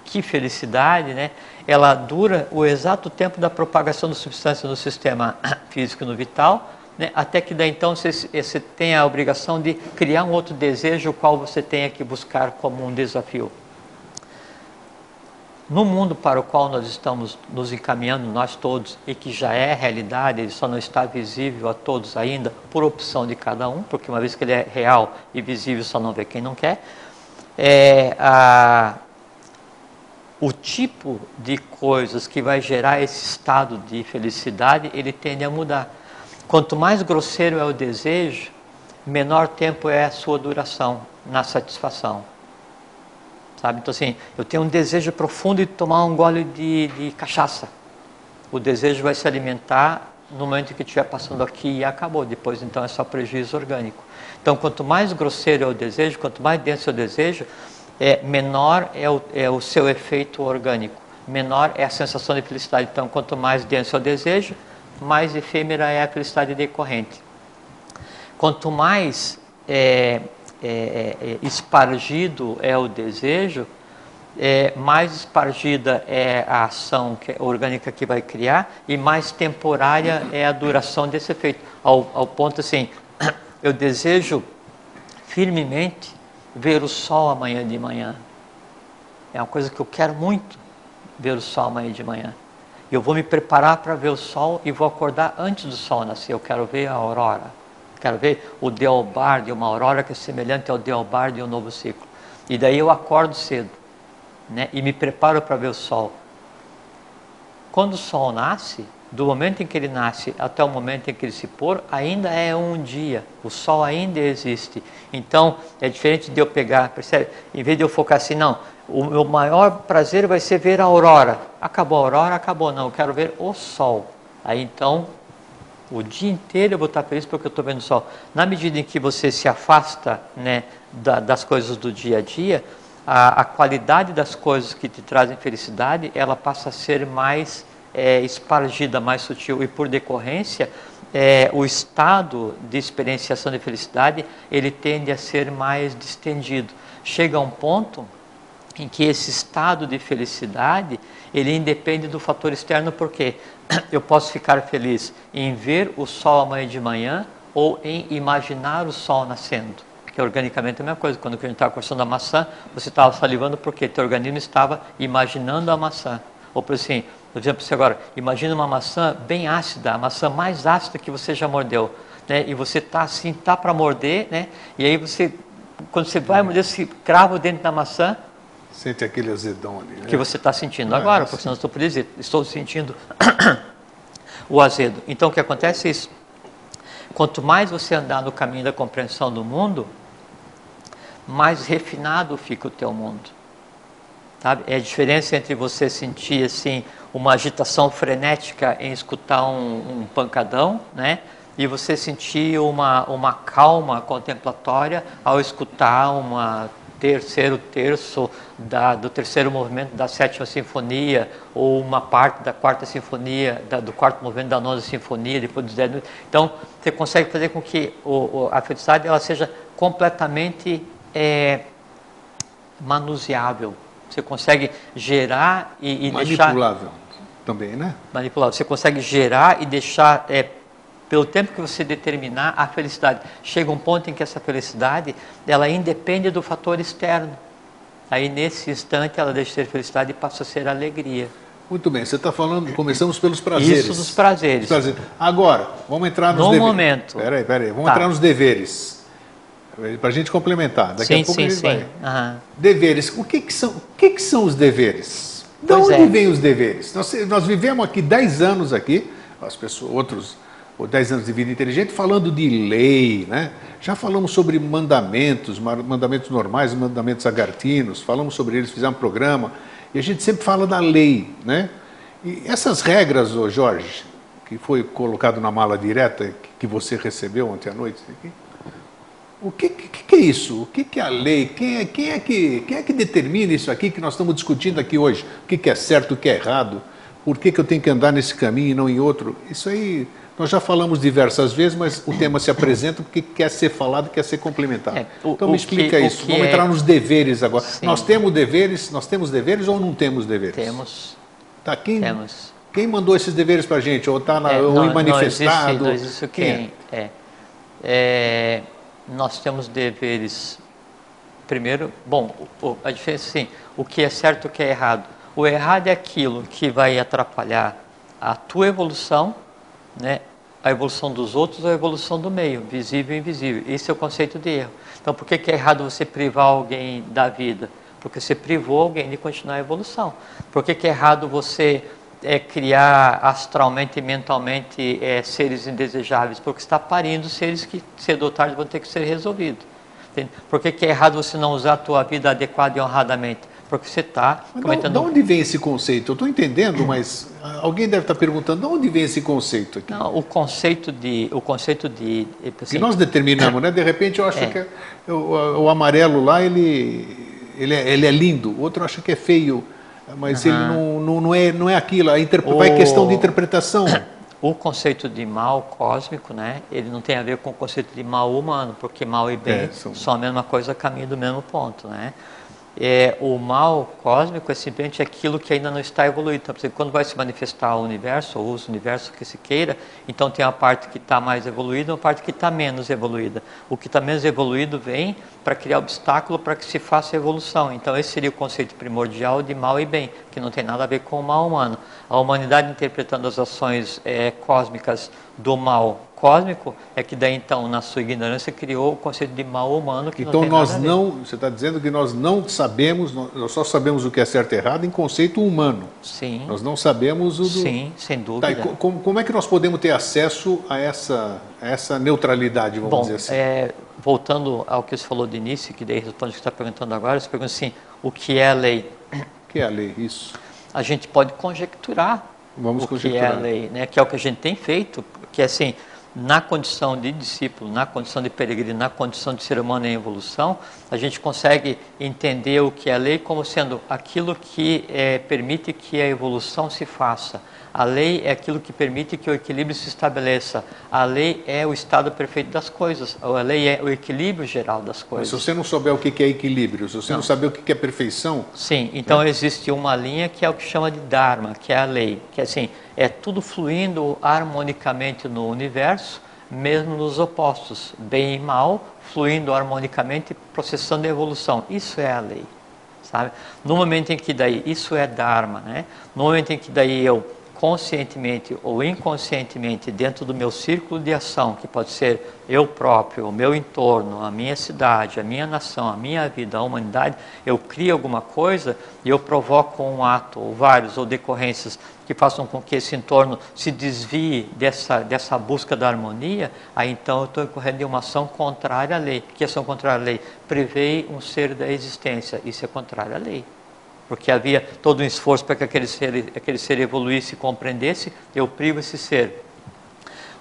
que felicidade, né, ela dura o exato tempo da propagação da substância no sistema físico e no vital, né, até que daí então você tem a obrigação de criar um outro desejo, o qual você tenha que buscar como um desafio. No mundo para o qual nós estamos nos encaminhando, nós todos, e que já é realidade, ele só não está visível a todos ainda, por opção de cada um, porque uma vez que ele é real e visível, só não vê quem não quer, o tipo de coisas que vai gerar esse estado de felicidade, ele tende a mudar. Quanto mais grosseiro é o desejo, menor tempo é a sua duração na satisfação. Sabe? Então assim, eu tenho um desejo profundo de tomar um gole de cachaça. O desejo vai se alimentar no momento em que estiver passando aqui e acabou. Depois então é só prejuízo orgânico. Então quanto mais grosseiro é o desejo, quanto mais denso é o desejo, menor é o seu efeito orgânico. Menor é a sensação de felicidade. Então quanto mais denso é o desejo, mais efêmera é a felicidade decorrente. Quanto mais espargido é o desejo, mais espargida é a ação orgânica que vai criar e mais temporária é a duração desse efeito. Ao ponto assim, eu desejo firmemente ver o sol amanhã de manhã. É uma coisa que eu quero muito, ver o sol amanhã de manhã. Eu vou me preparar para ver o sol e vou acordar antes do sol nascer. Eu quero ver a aurora. Quero ver o Deobar, uma aurora que é semelhante ao Deobar de um novo ciclo. E daí eu acordo cedo, né, e me preparo para ver o sol. Quando o sol nasce, do momento em que ele nasce até o momento em que ele se pôr, ainda é um dia. O sol ainda existe. Então, é diferente de eu pegar, percebe? Em vez de eu focar assim, não, o meu maior prazer vai ser ver a aurora. Acabou a aurora, acabou. Não, eu quero ver o sol. Aí então, o dia inteiro eu vou estar feliz porque eu estou vendo o sol. Na medida em que você se afasta, né, das coisas do dia a dia, a qualidade das coisas que te trazem felicidade, ela passa a ser mais espargida, mais sutil. E por decorrência, o estado de experienciação de felicidade, ele tende a ser mais distendido. Chega a um ponto em que esse estado de felicidade, ele independe do fator externo, porque eu posso ficar feliz em ver o sol amanhã de manhã ou em imaginar o sol nascendo, que organicamente é a mesma coisa. Quando a gente estava conversando a maçã, você estava salivando porque teu organismo estava imaginando a maçã. Ou por assim, por exemplo, você agora, imagina uma maçã bem ácida, a maçã mais ácida que você já mordeu, né? E você está assim, está para morder, né? E aí você, quando você vai morder, você crava o dente da maçã, sente aquele azedão ali, né? Que você está sentindo agora, porque senão estou por dizer, estou sentindo o azedo. Então o que acontece é isso. Quanto mais você andar no caminho da compreensão do mundo, mais refinado fica o teu mundo. Sabe? É a diferença entre você sentir assim uma agitação frenética em escutar um pancadão, né? E você sentir uma calma contemplatória ao escutar uma terceiro terço do terceiro movimento da sétima sinfonia, ou uma parte da quarta sinfonia, do quarto movimento da nona sinfonia, depois dos 10 minutos. Então, você consegue fazer com que a felicidade ela seja completamente manuseável. Você consegue gerar e deixar... Manipulável também, né? Manipulável. Você consegue gerar e deixar... pelo tempo que você determinar a felicidade. Chega um ponto em que essa felicidade, ela independe do fator externo. Aí nesse instante ela deixa de ser felicidade e passa a ser alegria. Muito bem, você está falando, começamos pelos prazeres. Isso dos prazeres. Agora, vamos entrar nos deveres. No momento. Peraí, vamos entrar nos deveres. Para a gente complementar. Daqui a pouco a gente vai. Uhum. Deveres, o que são os deveres? De onde vêm os deveres? Nós vivemos aqui 10 anos aqui, as pessoas, outros... ou 10 anos de vida inteligente, falando de lei, né? Já falamos sobre mandamentos normais, mandamentos agartinos, falamos sobre eles, fizemos um programa, e a gente sempre fala da lei, né? E essas regras, ô Jorge, que foi colocado na mala direta, que você recebeu ontem à noite, o que é isso? O que é a lei? Quem é que determina isso aqui que nós estamos discutindo aqui hoje? O que é certo, o que é errado? Por que eu tenho que andar nesse caminho e não em outro? Isso aí... Nós já falamos diversas vezes, mas o tema se apresenta porque quer ser falado, quer ser complementado. Então me explica isso. Vamos entrar nos deveres agora. Sim. Nós temos deveres ou não temos deveres? Temos. Tá, temos. Quem mandou esses deveres para a gente? Ou está manifestado? Não existe quem nós temos deveres. Primeiro, bom, a diferença é assim, o que é certo e o que é errado. O errado é aquilo que vai atrapalhar a tua evolução, né? A evolução dos outros ou a evolução do meio, visível e invisível. Esse é o conceito de erro. Então, por que é errado você privar alguém da vida? Porque você privou alguém de continuar a evolução. Por que é errado você criar astralmente e mentalmente seres indesejáveis, porque está parindo seres que cedo ou tarde vão ter que ser resolvidos. Entende? Por que é errado você não usar a tua vida adequada e honradamente? Porque você está cometendo... De onde vem esse conceito? Eu estou entendendo, mas alguém deve estar perguntando, de onde vem esse conceito aqui? Não, o conceito de que nós determinamos, né? De repente eu acho que o amarelo lá, ele é lindo, o outro acha que é feio, mas ele não é aquilo, vai questão de interpretação. O conceito de mal cósmico, né? Ele não tem a ver com o conceito de mal humano, porque mal e bem são a mesma coisa, caminho do mesmo ponto, né? O mal cósmico é simplesmente aquilo que ainda não está evoluído. Então, por exemplo, quando vai se manifestar o universo, ou usa o universo que se queira, então tem a parte que está mais evoluída e uma parte que está menos evoluída. O que está menos evoluído vem para criar obstáculo para que se faça a evolução. Então esse seria o conceito primordial de mal e bem, que não tem nada a ver com o mal humano. A humanidade interpretando as ações cósmicas do mal cósmico, é que daí então, na sua ignorância, criou o conceito de mal humano, que então não tem nada a ver. Você está dizendo que nós não sabemos, nós só sabemos o que é certo e errado em conceito humano. Sim. Nós não sabemos o do... Sim, sem dúvida. Tá, como é que nós podemos ter acesso a essa neutralidade, vamos dizer assim? Voltando ao que você falou de início, que daí responde o que você está perguntando agora, você pergunta assim, o que é a lei? O que é a lei? Isso. A gente pode conjecturar que é a lei, né? Que é o que a gente tem feito, que é assim, na condição de discípulo, na condição de peregrino, na condição de ser humano em evolução, a gente consegue entender o que é a lei como sendo aquilo que permite que a evolução se faça. A lei é aquilo que permite que o equilíbrio se estabeleça. A lei é o estado perfeito das coisas. A lei é o equilíbrio geral das coisas. Mas se você não souber o que é equilíbrio, se você não saber o que é perfeição... Sim, então existe uma linha que é o que chama de Dharma, que é a lei. Que é assim, é tudo fluindo harmonicamente no universo, mesmo nos opostos. Bem e mal, fluindo harmonicamente, processando a evolução. Isso é a lei. Sabe? No momento em que daí, isso é Dharma, né? No momento em que daí eu conscientemente ou inconscientemente, dentro do meu círculo de ação, que pode ser eu próprio, o meu entorno, a minha cidade, a minha nação, a minha vida, a humanidade, eu crio alguma coisa e eu provoco um ato, ou vários, ou decorrências que façam com que esse entorno se desvie dessa busca da harmonia, aí então eu estou incorrendo em uma ação contrária à lei. Que ação contrária à lei? Prevei um ser da existência, isso é contrário à lei. Porque havia todo um esforço para que aquele ser evoluísse e compreendesse, eu privo esse ser.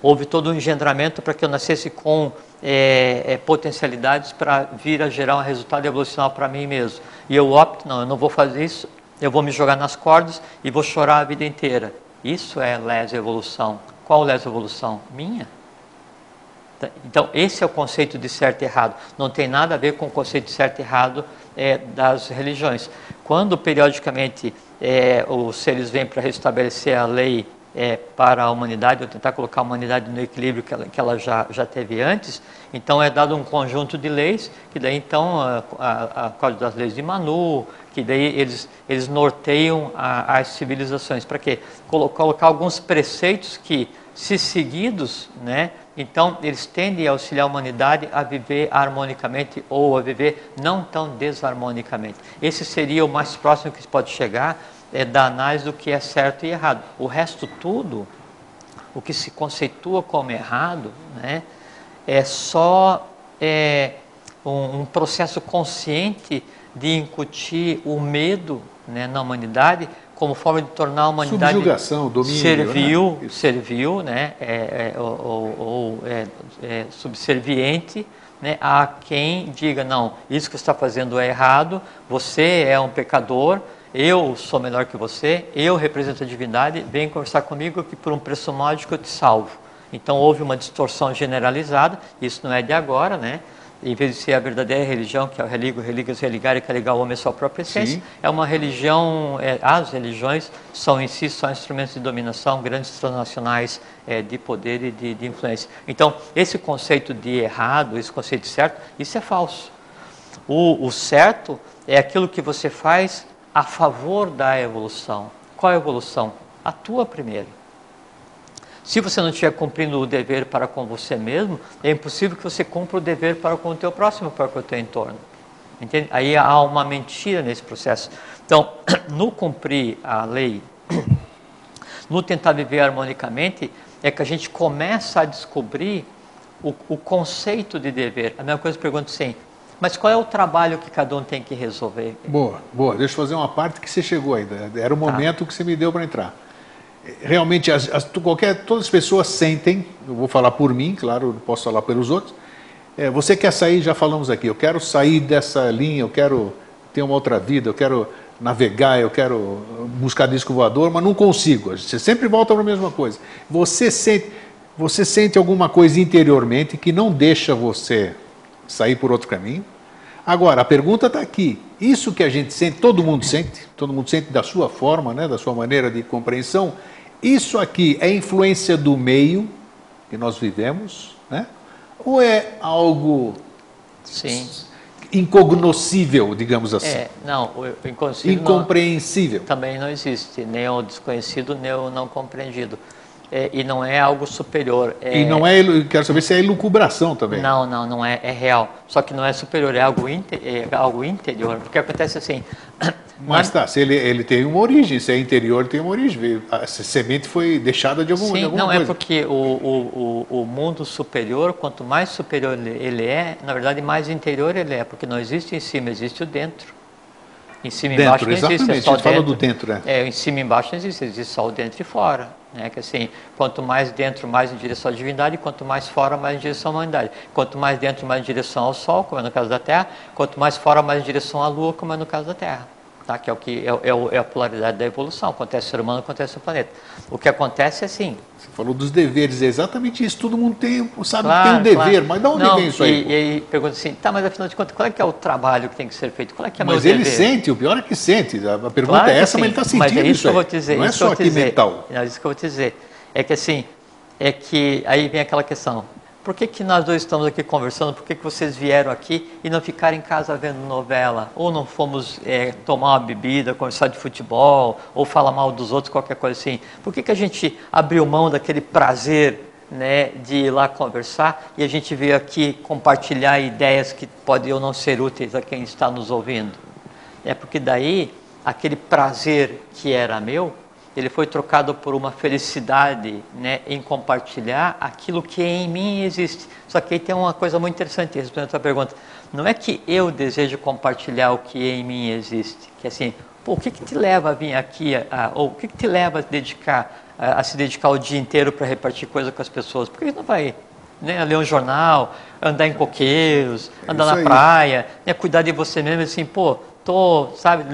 Houve todo um engendramento para que eu nascesse com potencialidades para vir a gerar um resultado evolucional para mim mesmo. E eu opto, não, eu não vou fazer isso, eu vou me jogar nas cordas e vou chorar a vida inteira. Isso é lesa evolução. Qual lesa evolução? Minha. Então, esse é o conceito de certo e errado. Não tem nada a ver com o conceito de certo e errado das religiões. Quando, periodicamente, os seres vêm para restabelecer a lei para a humanidade, ou tentar colocar a humanidade no equilíbrio que ela já teve antes, então é dado um conjunto de leis, que daí, então, a Código das Leis de Manu, que daí eles norteiam as civilizações. Para quê? Colocar alguns preceitos que, se seguidos, né, então eles tendem a auxiliar a humanidade a viver harmonicamente ou a viver não tão desarmonicamente. Esse seria o mais próximo que se pode chegar da análise do que é certo e errado. O resto tudo, o que se conceitua como errado, né, é só um processo consciente de incutir o medo, né, na humanidade, como forma de tornar a humanidade subjugação, domínio, servil, né, subserviente, né, a quem diga, não, isso que você está fazendo é errado, você é um pecador, eu sou melhor que você, eu represento a divindade, vem conversar comigo que por um preço módico eu te salvo. Então houve uma distorção generalizada, isso não é de agora, né? Em vez de ser a verdadeira religião, que é o religios religare, que é ligar o homem à sua própria essência, sim, é uma religião, as religiões são em si só instrumentos de dominação, grandes transnacionais de poder e de influência. Então, esse conceito de errado, esse conceito de certo, isso é falso. O certo é aquilo que você faz a favor da evolução. Qual é a evolução? A tua primeiro. Se você não estiver cumprindo o dever para com você mesmo, é impossível que você cumpra o dever para com o teu próximo, para com o teu entorno. Entende? Aí há uma mentira nesse processo. Então, no cumprir a lei no tentar viver harmonicamente, é que a gente começa a descobrir o conceito de dever. A mesma coisa eu pergunto assim, mas qual é o trabalho que cada um tem que resolver? Boa, boa. Deixa eu fazer uma parte que você chegou ainda. Era o momento que você me deu para entrar. Realmente, todas as pessoas sentem, eu vou falar por mim, claro, não posso falar pelos outros. Você quer sair, já falamos aqui, eu quero sair dessa linha, eu quero ter uma outra vida, eu quero navegar, eu quero buscar disco voador, mas não consigo. Você sempre volta para a mesma coisa. Você sente alguma coisa interiormente que não deixa você sair por outro caminho. Agora, a pergunta está aqui. Isso que a gente sente, todo mundo sente da sua forma, né, da sua maneira de compreensão. Isso aqui é influência do meio que nós vivemos, né? Ou é algo incognoscível, digamos assim? Não, o incompreensível. Também não existe, nem o desconhecido, nem o não compreendido. E não é algo superior. E não é, quero saber se é elucubração também. Não é, é real. Só que não é superior, é algo interior. Porque acontece assim... Mas tá, se ele tem uma origem, se é interior, tem uma origem. A semente foi deixada de alguma coisa. Não, é porque o mundo superior, quanto mais superior ele é, na verdade, mais interior ele é. Porque não existe em cima, existe o dentro. Em cima e embaixo não existe, é só dentro. Fala do dentro, em cima e embaixo não existe só o dentro e fora. Né? Que assim, quanto mais dentro, mais em direção à divindade, quanto mais fora, mais em direção à humanidade. Quanto mais dentro, mais em direção ao Sol, como é no caso da Terra, quanto mais fora, mais em direção à Lua, como é no caso da Terra. Tá? Que é a polaridade da evolução. Acontece no ser humano, acontece no planeta. O que acontece é assim... Você falou dos deveres, é exatamente isso. Todo mundo sabe que tem um dever, mas de onde vem isso aí? E aí pergunta assim, tá, mas afinal de contas, qual é que é o trabalho que tem que ser feito? Qual é que é mas meu ele dever? sente, o pior é que sente. A pergunta é essa, mas ele está sentindo isso aí. Não é só aqui mental. Não, isso que eu vou te dizer. É que assim, aí vem aquela questão. Por que nós dois estamos aqui conversando? Por que vocês vieram aqui e não ficaram em casa vendo novela? Ou não fomos tomar uma bebida, conversar de futebol, ou falar mal dos outros, qualquer coisa assim? Por que a gente abriu mão daquele prazer, né, de ir lá conversar e a gente veio aqui compartilhar ideias que podem ou não ser úteis a quem está nos ouvindo? É porque daí, aquele prazer que era meu, ele foi trocado por uma felicidade, né, em compartilhar aquilo que em mim existe. Só que aí tem uma coisa muito interessante, respondendo a tua pergunta. Não é que eu desejo compartilhar o que em mim existe. Que é assim, o que te leva a vir aqui, ou o que te leva a se dedicar o dia inteiro para repartir coisa com as pessoas? Por que não vai, né, ler um jornal, andar em coqueiros, andar na praia, né, cuidar de você mesmo, assim,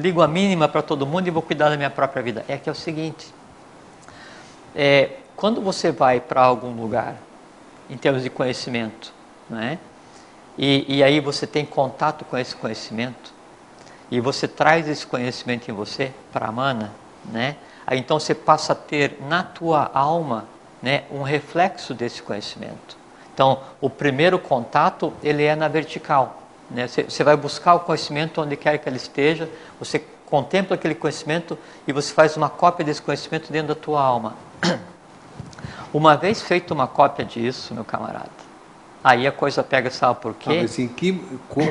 ligo a mínima para todo mundo e vou cuidar da minha própria vida. É que é o seguinte, quando você vai para algum lugar, em termos de conhecimento, né, e aí você tem contato com esse conhecimento, e você traz esse conhecimento em você, para a mana, né, aí então você passa a ter na tua alma, né, um reflexo desse conhecimento. Então, o primeiro contato, ele é na vertical. Né? Você vai buscar o conhecimento onde quer que ele esteja, você contempla aquele conhecimento e você faz uma cópia desse conhecimento dentro da tua alma. Uma vez feita uma cópia disso, meu camarada, aí a coisa pega, sabe por quê? Assim,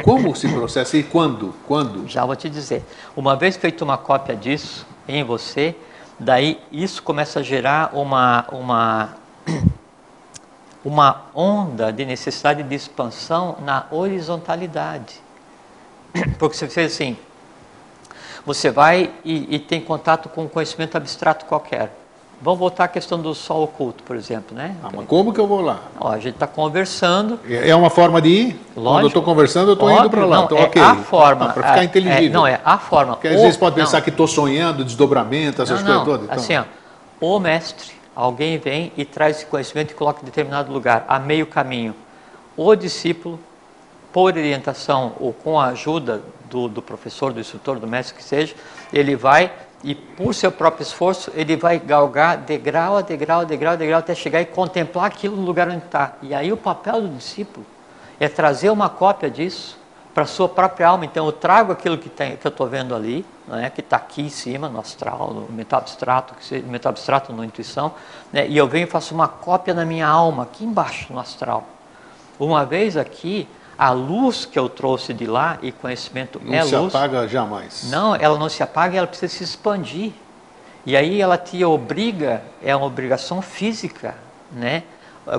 como se processa e quando? Já vou te dizer. Uma vez feita uma cópia disso em você, daí isso começa a gerar uma onda de necessidade de expansão na horizontalidade. Porque você fez assim, você vai e tem contato com um conhecimento abstrato qualquer. Vamos voltar à questão do sol oculto, por exemplo, né? Mas como que eu vou lá? A gente está conversando. É uma forma de ir? Lógico. Quando eu estou conversando, eu estou indo para lá. Não, ok. A forma. Para ficar inteligível. É a forma. Porque às vezes pode pensar que estou sonhando, desdobramento, essas coisas todas. Então. Assim, o mestre, alguém vem e traz esse conhecimento e coloca em determinado lugar, a meio caminho. O discípulo, por orientação ou com a ajuda do professor, do instrutor, do mestre que seja, ele vai e por seu próprio esforço, ele vai galgar degrau a degrau, até chegar e contemplar aquilo no lugar onde está. E aí o papel do discípulo é trazer uma cópia disso para a sua própria alma. Então eu trago aquilo que eu estou vendo ali, né, que está aqui em cima, no astral, no mental abstrato, na intuição, né, e eu venho e faço uma cópia na minha alma, aqui embaixo, no astral. Uma vez aqui, a luz que eu trouxe de lá, e conhecimento é luz... Não se apaga jamais. Não, ela não se apaga, ela precisa se expandir. E aí ela te obriga, é uma obrigação física, né?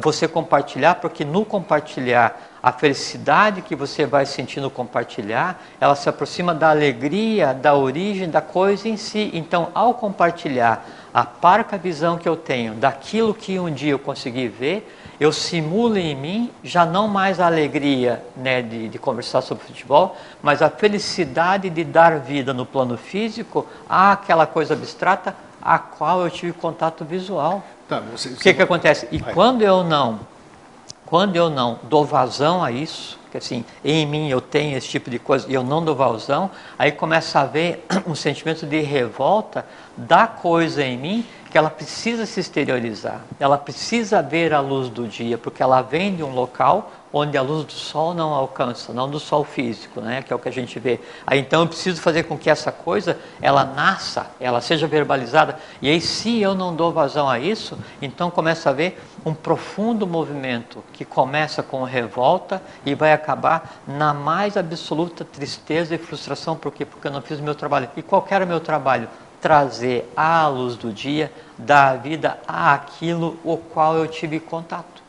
Você compartilhar, porque no compartilhar, a felicidade que você vai sentir no compartilhar, ela se aproxima da alegria, da origem da coisa em si. Então, ao compartilhar a parca visão que eu tenho daquilo que um dia eu consegui ver, eu simulo em mim já não mais a alegria, né, de conversar sobre futebol, mas a felicidade de dar vida no plano físico àquela coisa abstrata a qual eu tive contato visual. Tá, O que acontece? E quando eu não dou vazão a isso, que assim, em mim eu tenho esse tipo de coisa e eu não dou vazão, aí começa a haver um sentimento de revolta da coisa em mim, que ela precisa se exteriorizar, ela precisa ver a luz do dia, porque ela vem de um local onde a luz do sol não alcança, não do sol físico, né, que é o que a gente vê. Aí então eu preciso fazer com que essa coisa, ela nasça, ela seja verbalizada, e aí se eu não dou vazão a isso, então começa a haver um profundo movimento que começa com revolta e vai acabar na mais absoluta tristeza e frustração. Por quê? Porque eu não fiz o meu trabalho. E qual que era o meu trabalho? Trazer à luz do dia, dar vida àquilo o qual eu tive contato.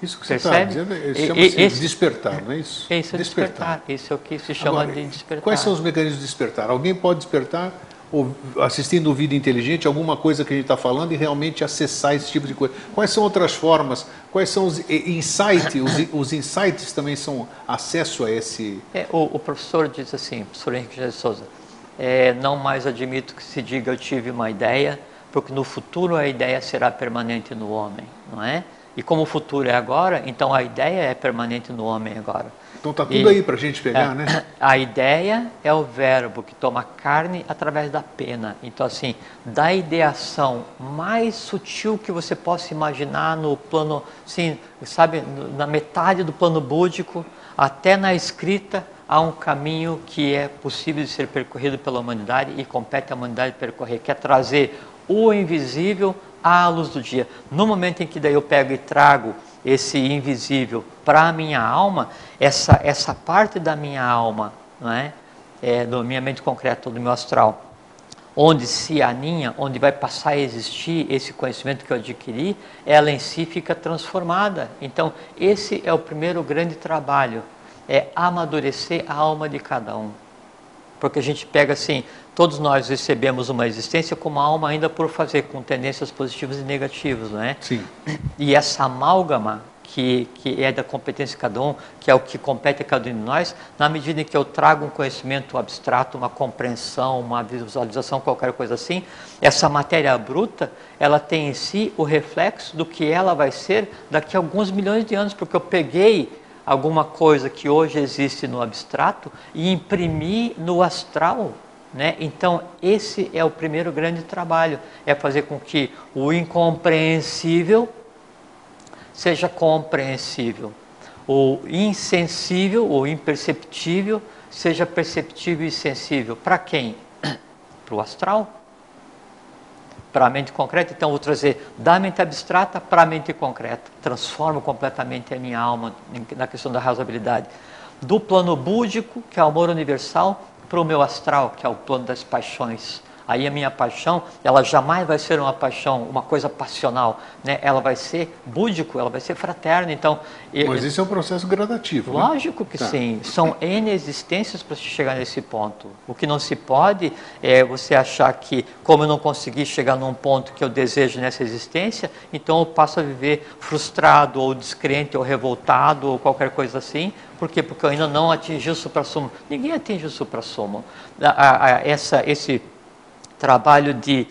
Isso que você está dizendo chama-se despertar, não é isso? Isso é despertar. Isso é o que se chama de despertar. Quais são os mecanismos de despertar? Alguém pode despertar assistindo o Vida Inteligente, alguma coisa que a gente está falando e realmente acessar esse tipo de coisa? Quais são outras formas? Quais são os insights? Os insights também são acesso a esse... O professor diz assim, o professor Henrique de Souza, não mais admito que se diga eu tive uma ideia, porque no futuro a ideia será permanente no homem, não é? E como o futuro é agora, então a ideia é permanente no homem agora. Então está tudo aí para a gente pegar, né? A ideia é o verbo que toma carne através da pena. Então assim, da ideação mais sutil que você possa imaginar no plano, assim, sabe, na metade do plano búdico, até na escrita, há um caminho que é possível de ser percorrido pela humanidade e compete à humanidade percorrer, que é trazer o invisível à luz do dia. No momento em que daí eu pego e trago esse invisível para a minha alma, essa parte da minha alma, não é? Da minha mente concreta, do meu astral, onde se aninha, onde vai passar a existir esse conhecimento que eu adquiri, ela em si fica transformada. Então, esse é o primeiro grande trabalho, é amadurecer a alma de cada um. Porque a gente pega assim, todos nós recebemos uma existência com uma alma ainda por fazer, com tendências positivas e negativas, não é? Sim. E essa amálgama, que é da competência de cada um, que é o que compete a cada um de nós, na medida em que eu trago um conhecimento abstrato, uma compreensão, uma visualização, qualquer coisa assim, essa matéria bruta, ela tem em si o reflexo do que ela vai ser daqui a alguns milhões de anos, porque eu peguei alguma coisa que hoje existe no abstrato e imprimi no astral, né? Então esse é o primeiro grande trabalho, é fazer com que o incompreensível seja compreensível, o insensível ou imperceptível seja perceptível e sensível. Para quem? Para o astral, para a mente concreta. Então vou trazer da mente abstrata para a mente concreta, transformo completamente a minha alma na questão da razoabilidade, do plano búdico, que é o amor universal, para o meu astral, que é o plano das paixões. Aí a minha paixão, ela jamais vai ser uma paixão, uma coisa passional, né? Ela vai ser búdico, ela vai ser fraterna. Então, mas isso é um processo gradativo, lógico, né? Que sim. São N existências para se chegar nesse ponto. O que não se pode é você achar que, como eu não consegui chegar num ponto que eu desejo nessa existência, então eu passo a viver frustrado, ou descrente, ou revoltado, ou qualquer coisa assim. Por quê? Porque eu ainda não atingi o suprassumo. Ninguém atinge o suprassumo. Esse trabalho de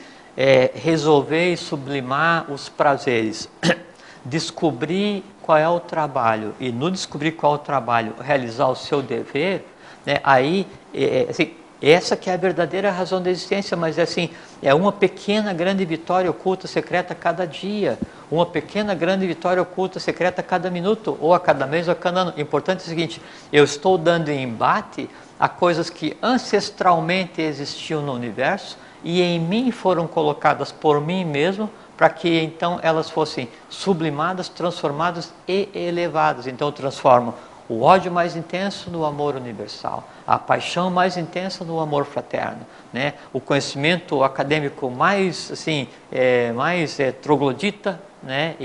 resolver e sublimar os prazeres, descobrir qual é o trabalho, e no descobrir qual é o trabalho, realizar o seu dever, né, aí, assim, essa que é a verdadeira razão da existência, mas assim, é uma pequena grande vitória oculta, secreta a cada dia, uma pequena grande vitória oculta, secreta a cada minuto, ou a cada mês, ou a cada ano. O importante é o seguinte, eu estou dando embate a coisas que ancestralmente existiam no universo, e em mim foram colocadas por mim mesmo, para que então elas fossem sublimadas, transformadas e elevadas. Então eu transformo O ódio mais intenso no amor universal, a paixão mais intensa no amor fraterno, né? O conhecimento acadêmico mais assim, mais troglodita, né?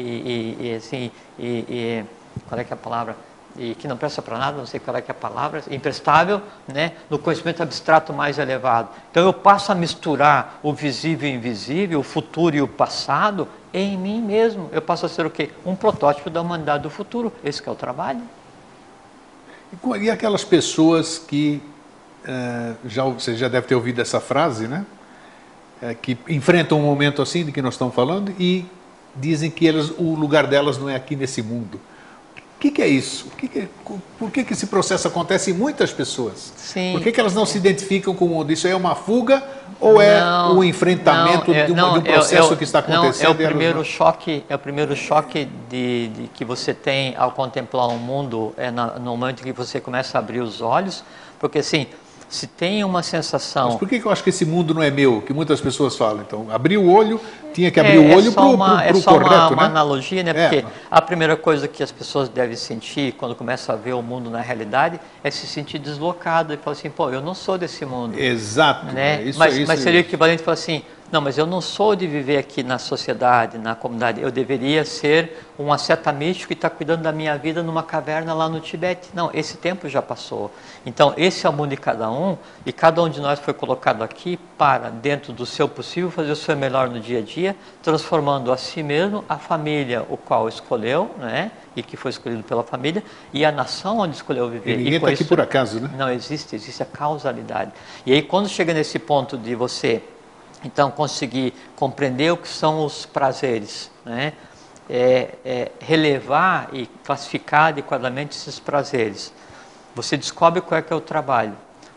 Qual é que é a palavra? E que não presta para nada, não sei qual é que é a palavra, imprestável, né? No conhecimento abstrato mais elevado. Então eu passo a misturar o visível e o invisível, o futuro e o passado em mim mesmo. Eu passo a ser o quê? Um protótipo da humanidade do futuro. Esse que é o trabalho. E aquelas pessoas que, você já deve ter ouvido essa frase, né? Que enfrentam um momento assim de que nós estamos falando e dizem que o lugar delas não é aqui nesse mundo. O que é isso? Por que esse processo acontece em muitas pessoas? Sim. Por que elas não se identificam como isso? É uma fuga ou é o enfrentamento de um processo que está acontecendo? É o primeiro choque de que você tem ao contemplar um mundo, no momento que você começa a abrir os olhos, porque assim, se tem uma sensação... Mas por que eu acho que esse mundo não é meu? Que muitas pessoas falam. Então, abrir o olho, tinha que abrir o olho para o correto, é só uma né? analogia, né? Porque a primeira coisa que as pessoas devem sentir quando começam a ver o mundo na realidade é se sentir deslocado e falar assim, pô, eu não sou desse mundo. Exato. Né? Mas seria equivalente a falar assim, não, mas eu não sou de viver aqui na sociedade, na comunidade, eu deveria ser um asceta místico que está cuidando da minha vida numa caverna lá no Tibete. Não, esse tempo já passou. Então, esse é o mundo de cada um, e cada um de nós foi colocado aqui para, dentro do seu possível, fazer o seu melhor no dia a dia, transformando a si mesmo, a família, o qual escolheu, né? E que foi escolhido pela família, e a nação onde escolheu viver. E ninguém está aqui por acaso, né? Não, existe a causalidade. E aí, quando chega nesse ponto de você... Então, conseguir compreender o que são os prazeres, né? Relevar e classificar adequadamente esses prazeres. Você descobre qual é que é o trabalho,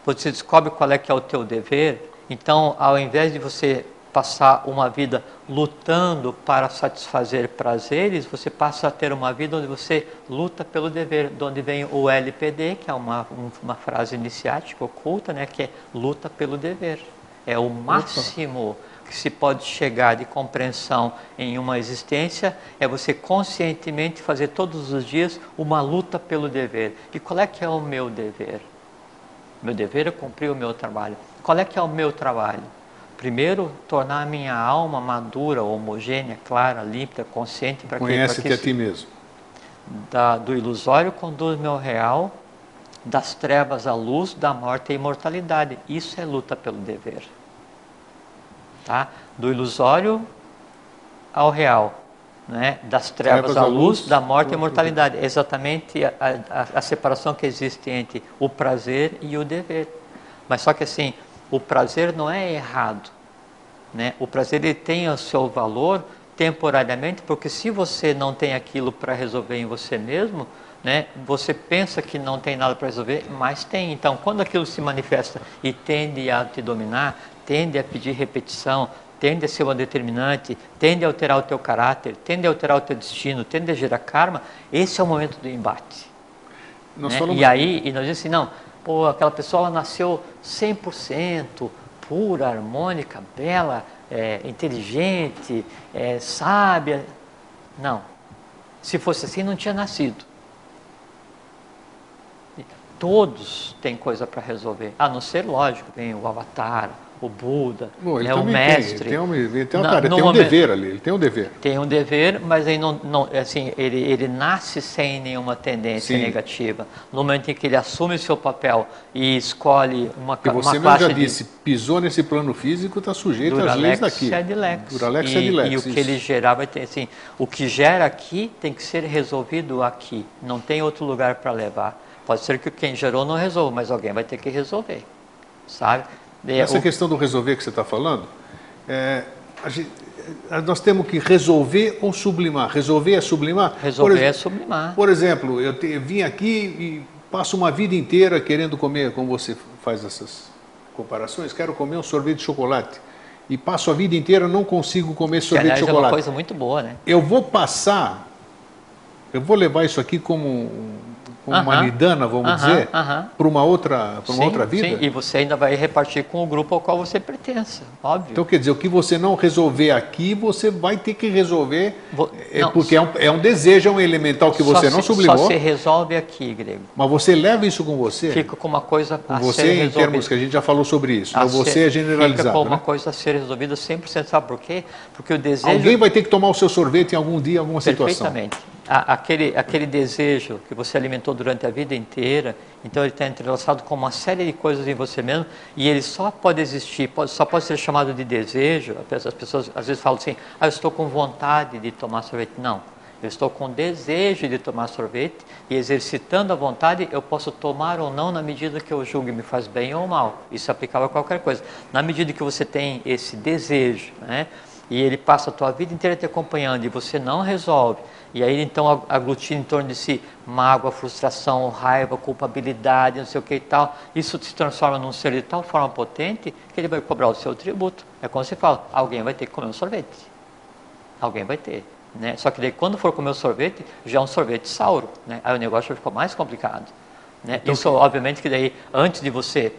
você descobre qual é que é o teu dever. Então, ao invés de você passar uma vida lutando para satisfazer prazeres, você passa a ter uma vida onde você luta pelo dever, de onde vem o LPD, que é uma frase iniciática oculta, né? Que é luta pelo dever. É o máximo que se pode chegar de compreensão em uma existência, é você conscientemente fazer todos os dias uma luta pelo dever. E qual é que é o meu dever? Meu dever é cumprir o meu trabalho. Qual é que é o meu trabalho? Primeiro, tornar a minha alma madura, homogênea, clara, límpida, consciente. Conhece-te a ti mesmo. Do ilusório conduz-me ao real, das trevas à luz, da morte à imortalidade. Isso é luta pelo dever. Tá? Do ilusório ao real, né? Das trevas à luz, da morte à imortalidade. É exatamente a separação que existe entre o prazer e o dever. Mas só que assim, o prazer não é errado, né? O prazer ele tem o seu valor temporariamente, porque se você não tem aquilo para resolver em você mesmo, né, você pensa que não tem nada para resolver, mas tem. Então, quando aquilo se manifesta e tende a te dominar, tende a pedir repetição, tende a ser uma determinante, tende a alterar o teu caráter, tende a alterar o teu destino, tende a gerar karma, esse é o momento do embate. Né? E aí, nós dizemos assim, não, pô, aquela pessoa ela nasceu 100%, pura, harmônica, bela, inteligente, sábia. Não. Se fosse assim, não tinha nascido. Todos têm coisa para resolver, a não ser, lógico, tem o avatar, o Buda, o mestre. Ele tem um dever ali, ele tem um dever. Tem um dever, mas aí assim, ele nasce sem nenhuma tendência negativa. No momento em que ele assume o seu papel e escolhe uma classe... Você mesmo já disse, pisou nesse plano físico, está sujeito às leis daqui. Duralex e o que ele gerar vai ter, assim, o que gera aqui tem que ser resolvido aqui, não tem outro lugar para levar. Pode ser que quem gerou não resolva, mas alguém vai ter que resolver, sabe? Essa questão do resolver que você está falando, nós temos que resolver ou sublimar. Resolver é sublimar? Resolver é sublimar. Por exemplo, eu vim aqui e passo uma vida inteira querendo comer, como você faz essas comparações, quero comer um sorvete de chocolate. E passo a vida inteira não consigo comer sorvete de chocolate. É uma coisa muito boa, né? Eu vou levar isso aqui como uma nidana, vamos dizer, para uma outra vida? Sim, e você ainda vai repartir com o grupo ao qual você pertence, óbvio. Então, quer dizer, o que você não resolver aqui, você vai ter que resolver, porque é um desejo, é um elemental que você não sublimou. Só se resolve aqui, Grego. Mas você leva isso com você? Fica com uma coisa a você, ser resolvida. Em termos que a gente já falou sobre isso, você é generalizado. Fica com uma né? coisa a ser resolvida 100%, sabe por quê? Porque o desejo... Alguém vai ter que tomar o seu sorvete em algum dia, em alguma situação. Perfeitamente. Aquele desejo que você alimentou durante a vida inteira, então ele está entrelaçado com uma série de coisas em você mesmo, e ele só pode existir, só pode ser chamado de desejo. As pessoas às vezes falam assim, eu estou com vontade de tomar sorvete. Não, eu estou com desejo de tomar sorvete, e exercitando a vontade, eu posso tomar ou não na medida que eu julgue me faz bem ou mal. Isso aplicava a qualquer coisa. Na medida que você tem esse desejo, né, e ele passa a tua vida inteira te acompanhando, e você não resolve, e aí então aglutina em torno de si mágoa, frustração, raiva, culpabilidade, não sei o que e tal, isso se transforma num ser de tal forma potente que ele vai cobrar o seu tributo. É como você fala, alguém vai ter que comer um sorvete. Alguém vai ter. Né? Só que daí quando for comer o sorvete, já é um sorvete sauro. Né? Aí o negócio ficou mais complicado. Né? Então, isso obviamente que daí, antes de você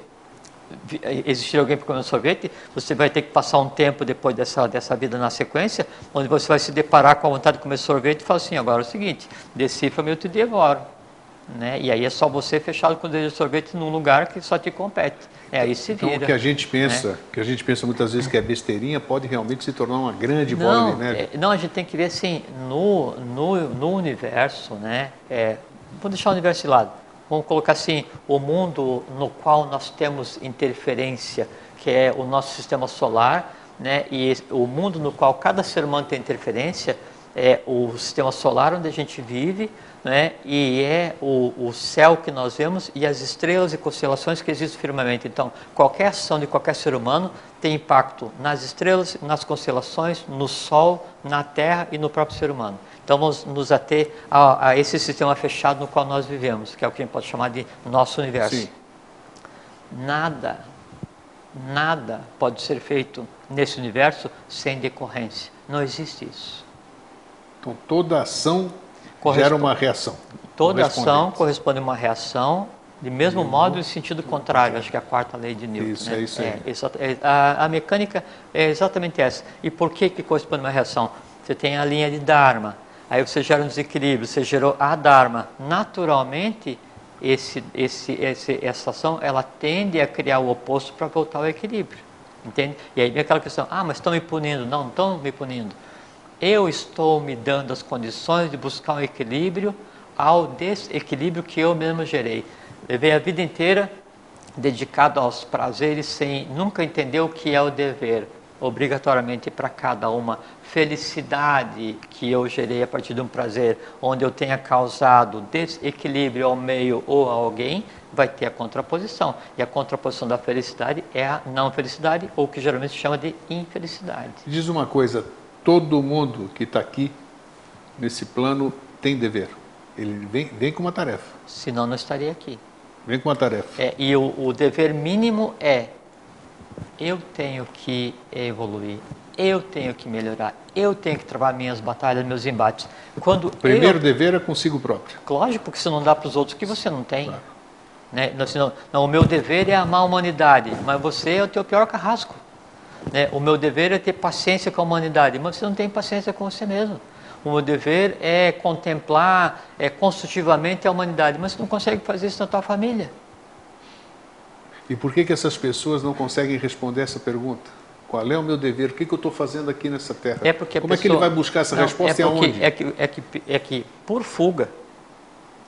existir alguém para comer um sorvete, você vai ter que passar um tempo depois dessa vida na sequência, onde você vai se deparar com a vontade de comer sorvete e falar assim, agora é o seguinte, decifra-me, eu te devoro. Né? E aí é só você fechado com o desejo de sorvete num lugar que só te compete. Aí se vira. Então o que a gente pensa, né? que a gente pensa muitas vezes que é besteirinha, pode realmente se tornar uma grande bola de neve. Não, a gente tem que ver assim, no universo, né? Vou deixar o universo de lado. Vamos colocar assim, o mundo no qual nós temos interferência, que é o nosso sistema solar, né? E o mundo no qual cada ser humano tem interferência é o sistema solar onde a gente vive, né? E é o céu que nós vemos e as estrelas e constelações que existem no firmamento. Então, qualquer ação de qualquer ser humano tem impacto nas estrelas, nas constelações, no Sol, na Terra e no próprio ser humano. Então vamos nos ater a esse sistema fechado no qual nós vivemos, que é o que a gente pode chamar de nosso universo. Sim. Nada pode ser feito nesse universo sem decorrência. Não existe isso. Então toda ação gera uma reação. Toda ação corresponde a uma reação, de mesmo modo em sentido contrário. Acho que é a quarta lei de Newton. Isso, né? é isso aí. A mecânica é exatamente essa. E por que corresponde a uma reação? Você tem a linha de Dharma. Aí você gera um desequilíbrio, você gerou a Dharma. Naturalmente, essa ação, ela tende a criar o oposto para voltar ao equilíbrio. Entende? E aí vem aquela questão, mas estão me punindo. Não estão me punindo. Eu estou me dando as condições de buscar um equilíbrio ao desequilíbrio que eu mesmo gerei. Levei a vida inteira dedicado aos prazeres sem nunca entender o que é o dever. Obrigatoriamente para cada uma felicidade que eu gerei a partir de um prazer, onde eu tenha causado desequilíbrio ao meio ou a alguém, vai ter a contraposição. E a contraposição da felicidade é a não felicidade, ou que geralmente se chama de infelicidade. Diz uma coisa, todo mundo que está aqui, nesse plano, tem dever. Ele vem com uma tarefa. Senão não estaria aqui. Vem com uma tarefa. E o dever mínimo é, eu tenho que evoluir, eu tenho que melhorar, eu tenho que travar minhas batalhas, meus embates. Quando o primeiro dever é consigo próprio. Lógico, porque você não dá para os outros que você não tem. Claro. Né? Não, o meu dever é amar a humanidade, mas você é o teu pior carrasco. Né? O meu dever é ter paciência com a humanidade, mas você não tem paciência com você mesmo. O meu dever é contemplar construtivamente a humanidade, mas você não consegue fazer isso na tua família. E por que essas pessoas não conseguem responder essa pergunta? Qual é o meu dever? O que eu estou fazendo aqui nessa terra? Como é que ele vai buscar essa resposta e aonde? É que por fuga,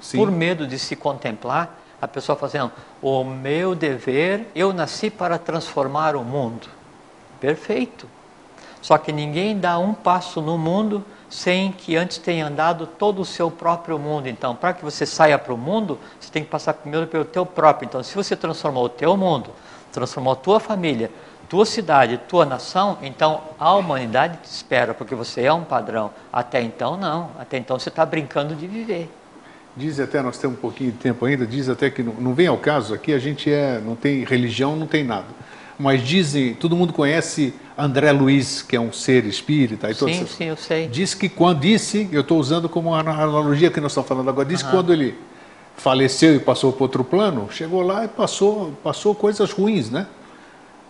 sim, por medo de se contemplar, a pessoa fala assim, o meu dever, eu nasci para transformar o mundo. Perfeito. Só que ninguém dá um passo no mundo sem que antes tenha andado todo o seu próprio mundo. Então, para que você saia para o mundo, você tem que passar primeiro pelo teu próprio. Então, se você transformou o teu mundo, transformou a tua família, tua cidade, tua nação, então a humanidade te espera, porque você é um padrão. Até então, não. Até então, você está brincando de viver. Diz até, nós temos um pouquinho de tempo ainda, diz até que não vem ao caso, aqui a gente não tem religião, não tem nada. Mas dizem, todo mundo conhece André Luiz, que é um ser espírita. E sim, sim, eu sei. Diz que quando eu estou usando como a analogia que nós estamos falando agora, diz que quando ele faleceu e passou para outro plano, chegou lá e passou coisas ruins, né?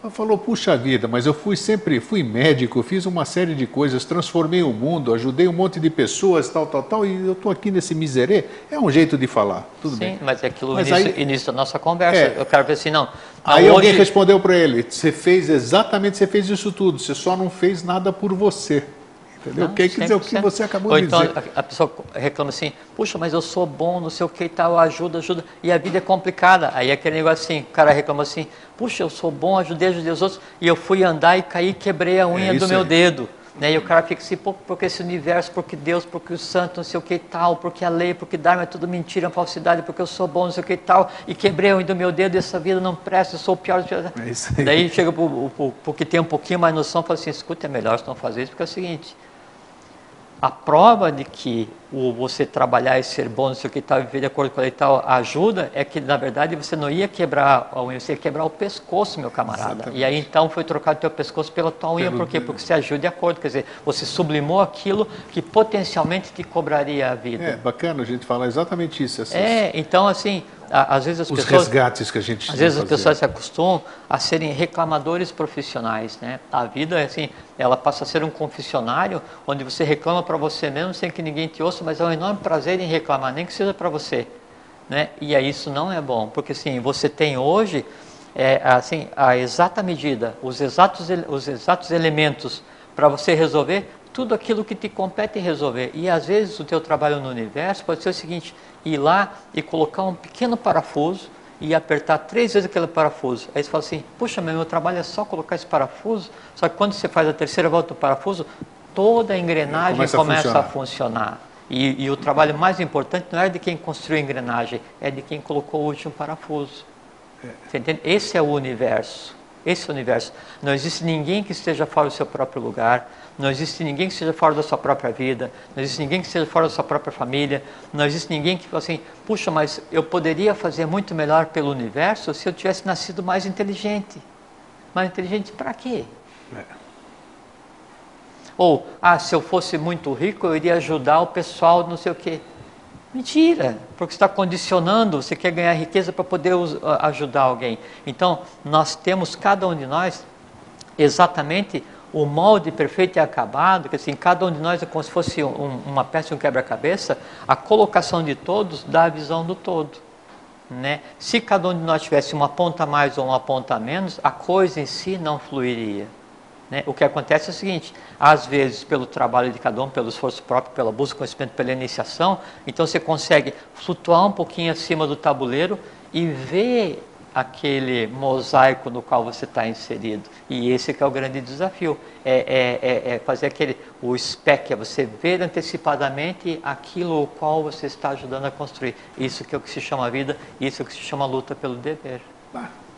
Ela falou, puxa vida, mas eu sempre fui médico, fiz uma série de coisas, transformei o mundo, ajudei um monte de pessoas, tal, e eu estou aqui nesse miserê. É um jeito de falar, tudo bem. Sim, mas é aquilo Mas início da nossa conversa. Eu quero ver assim, não. Aí alguém respondeu para ele, você fez isso tudo, você só não fez nada por você. Entendeu? Quer dizer o que você acabou de dizer. Então a pessoa reclama assim, puxa, mas eu sou bom, não sei o que e tal, ajuda, e a vida é complicada. Aí aquele negócio assim, o cara reclama assim, puxa, eu sou bom, ajudei os outros, e eu fui andar e caí e quebrei a unha do meu dedo. Né? E o cara fica assim, porque esse universo, porque Deus, porque o santo, não sei o que e tal, porque a lei, porque Dharma é tudo mentira, falsidade, porque eu sou bom, não sei o que e tal, e quebrei a unha do meu dedo, e essa vida não presta, eu sou o pior. É isso aí. Daí chega porque tem um pouquinho mais noção, fala assim, escuta, é melhor você não fazer isso, porque é o seguinte, a prova de que você trabalhar e ser bom, não sei o que tal, viver de acordo com a lei e tal, ajuda, é que na verdade você não ia quebrar a unha, você ia quebrar o pescoço, meu camarada. Exatamente. E aí então foi trocado o teu pescoço pela tua unha, por quê? Porque você agiu de acordo, quer dizer, você sublimou aquilo que potencialmente te cobraria a vida. É bacana a gente falar exatamente isso. Então assim, às vezes as os pessoas... resgates que a gente às vezes as pessoas se acostumam a serem reclamadores profissionais, né? A vida, assim, ela passa a ser um confessionário, onde você reclama para você mesmo, sem que ninguém te ouça, mas é um enorme prazer em reclamar, nem que seja para você, né? E aí isso não é bom, porque assim, você tem hoje, assim, a exata medida, os exatos elementos para você resolver tudo aquilo que te compete resolver. E às vezes o teu trabalho no universo pode ser o seguinte, ir lá e colocar um pequeno parafuso e apertar 3 vezes aquele parafuso. Aí você fala assim, puxa, meu trabalho é só colocar esse parafuso, só que quando você faz a terceira volta do parafuso, toda a engrenagem começa a funcionar. E o trabalho mais importante não é de quem construiu a engrenagem, é de quem colocou o último parafuso. Você entende? Esse é o universo. Esse é o universo. Não existe ninguém que esteja fora do seu próprio lugar, não existe ninguém que esteja fora da sua própria vida, não existe ninguém que esteja fora da sua própria família, não existe ninguém que fala assim, puxa, mas eu poderia fazer muito melhor pelo universo se eu tivesse nascido mais inteligente. Mais inteligente para quê? Ou, se eu fosse muito rico, eu iria ajudar o pessoal, não sei o quê. Mentira, porque você está condicionando, você quer ganhar riqueza para poder ajudar alguém. Então, nós temos, cada um de nós, exatamente o molde perfeito e acabado, que assim, cada um de nós é como se fosse uma peça de um quebra-cabeça, a colocação de todos dá a visão do todo. Né? Se cada um de nós tivesse uma ponta a mais ou uma ponta a menos, a coisa em si não fluiria. Né? O que acontece é o seguinte, às vezes pelo trabalho de cada um, pelo esforço próprio, pela busca de conhecimento, pela iniciação, então você consegue flutuar um pouquinho acima do tabuleiro e ver aquele mosaico no qual você está inserido. E esse que é o grande desafio, é fazer o SPEC, é você ver antecipadamente aquilo o qual você está ajudando a construir. Isso que é o que se chama vida, isso é o que se chama luta pelo dever.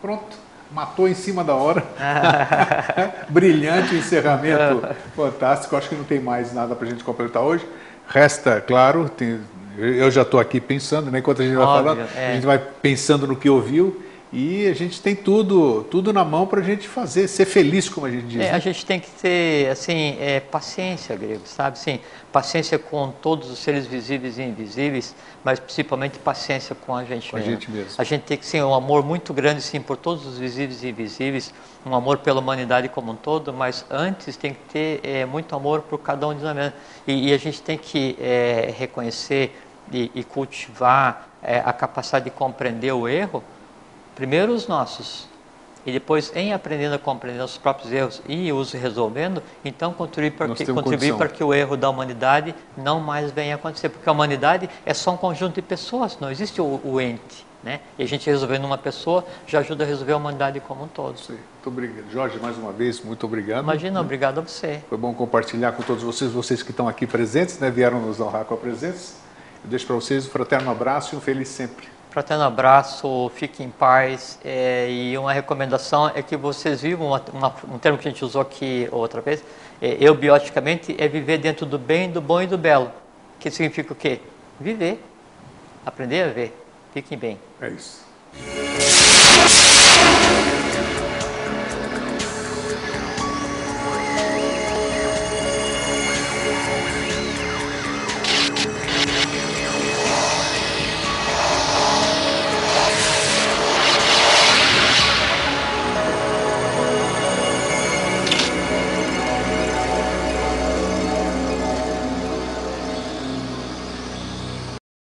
Pronto. Matou em cima da hora. Brilhante encerramento, fantástico. Acho que não tem mais nada para a gente completar hoje. Resta, claro, eu já estou aqui pensando, né, enquanto a gente vai falando, a gente vai pensando no que ouviu e a gente tem tudo na mão para a gente fazer, ser feliz, como a gente diz. Né? A gente tem que ter assim, paciência, grego, sabe? Assim, paciência com todos os seres visíveis e invisíveis, mas principalmente paciência com a gente mesmo. A gente tem que ter um amor muito grande sim, por todos os visíveis e invisíveis, um amor pela humanidade como um todo, mas antes tem que ter muito amor por cada um de nós mesmos. E a gente tem que reconhecer e cultivar a capacidade de compreender o erro, primeiro os nossos, e depois em aprendendo a compreender os próprios erros e os resolvendo, então contribuir para que o erro da humanidade não mais venha a acontecer, porque a humanidade é só um conjunto de pessoas, não existe o ente, né? E a gente resolvendo uma pessoa já ajuda a resolver a humanidade como um todo. Sim. Muito obrigado. Jorge, mais uma vez, muito obrigado. Imagina, obrigado a você. Foi bom compartilhar com todos vocês que estão aqui presentes, né? Vieram nos honrar com a presença. Eu deixo para vocês um fraterno abraço e um feliz sempre. Fraterno abraço, fiquem em paz, e uma recomendação é que vocês vivam, um termo que a gente usou aqui outra vez, eubioticamente, é viver dentro do bem, do bom e do belo, que significa o quê? Viver, aprender a ver, fiquem bem. É isso.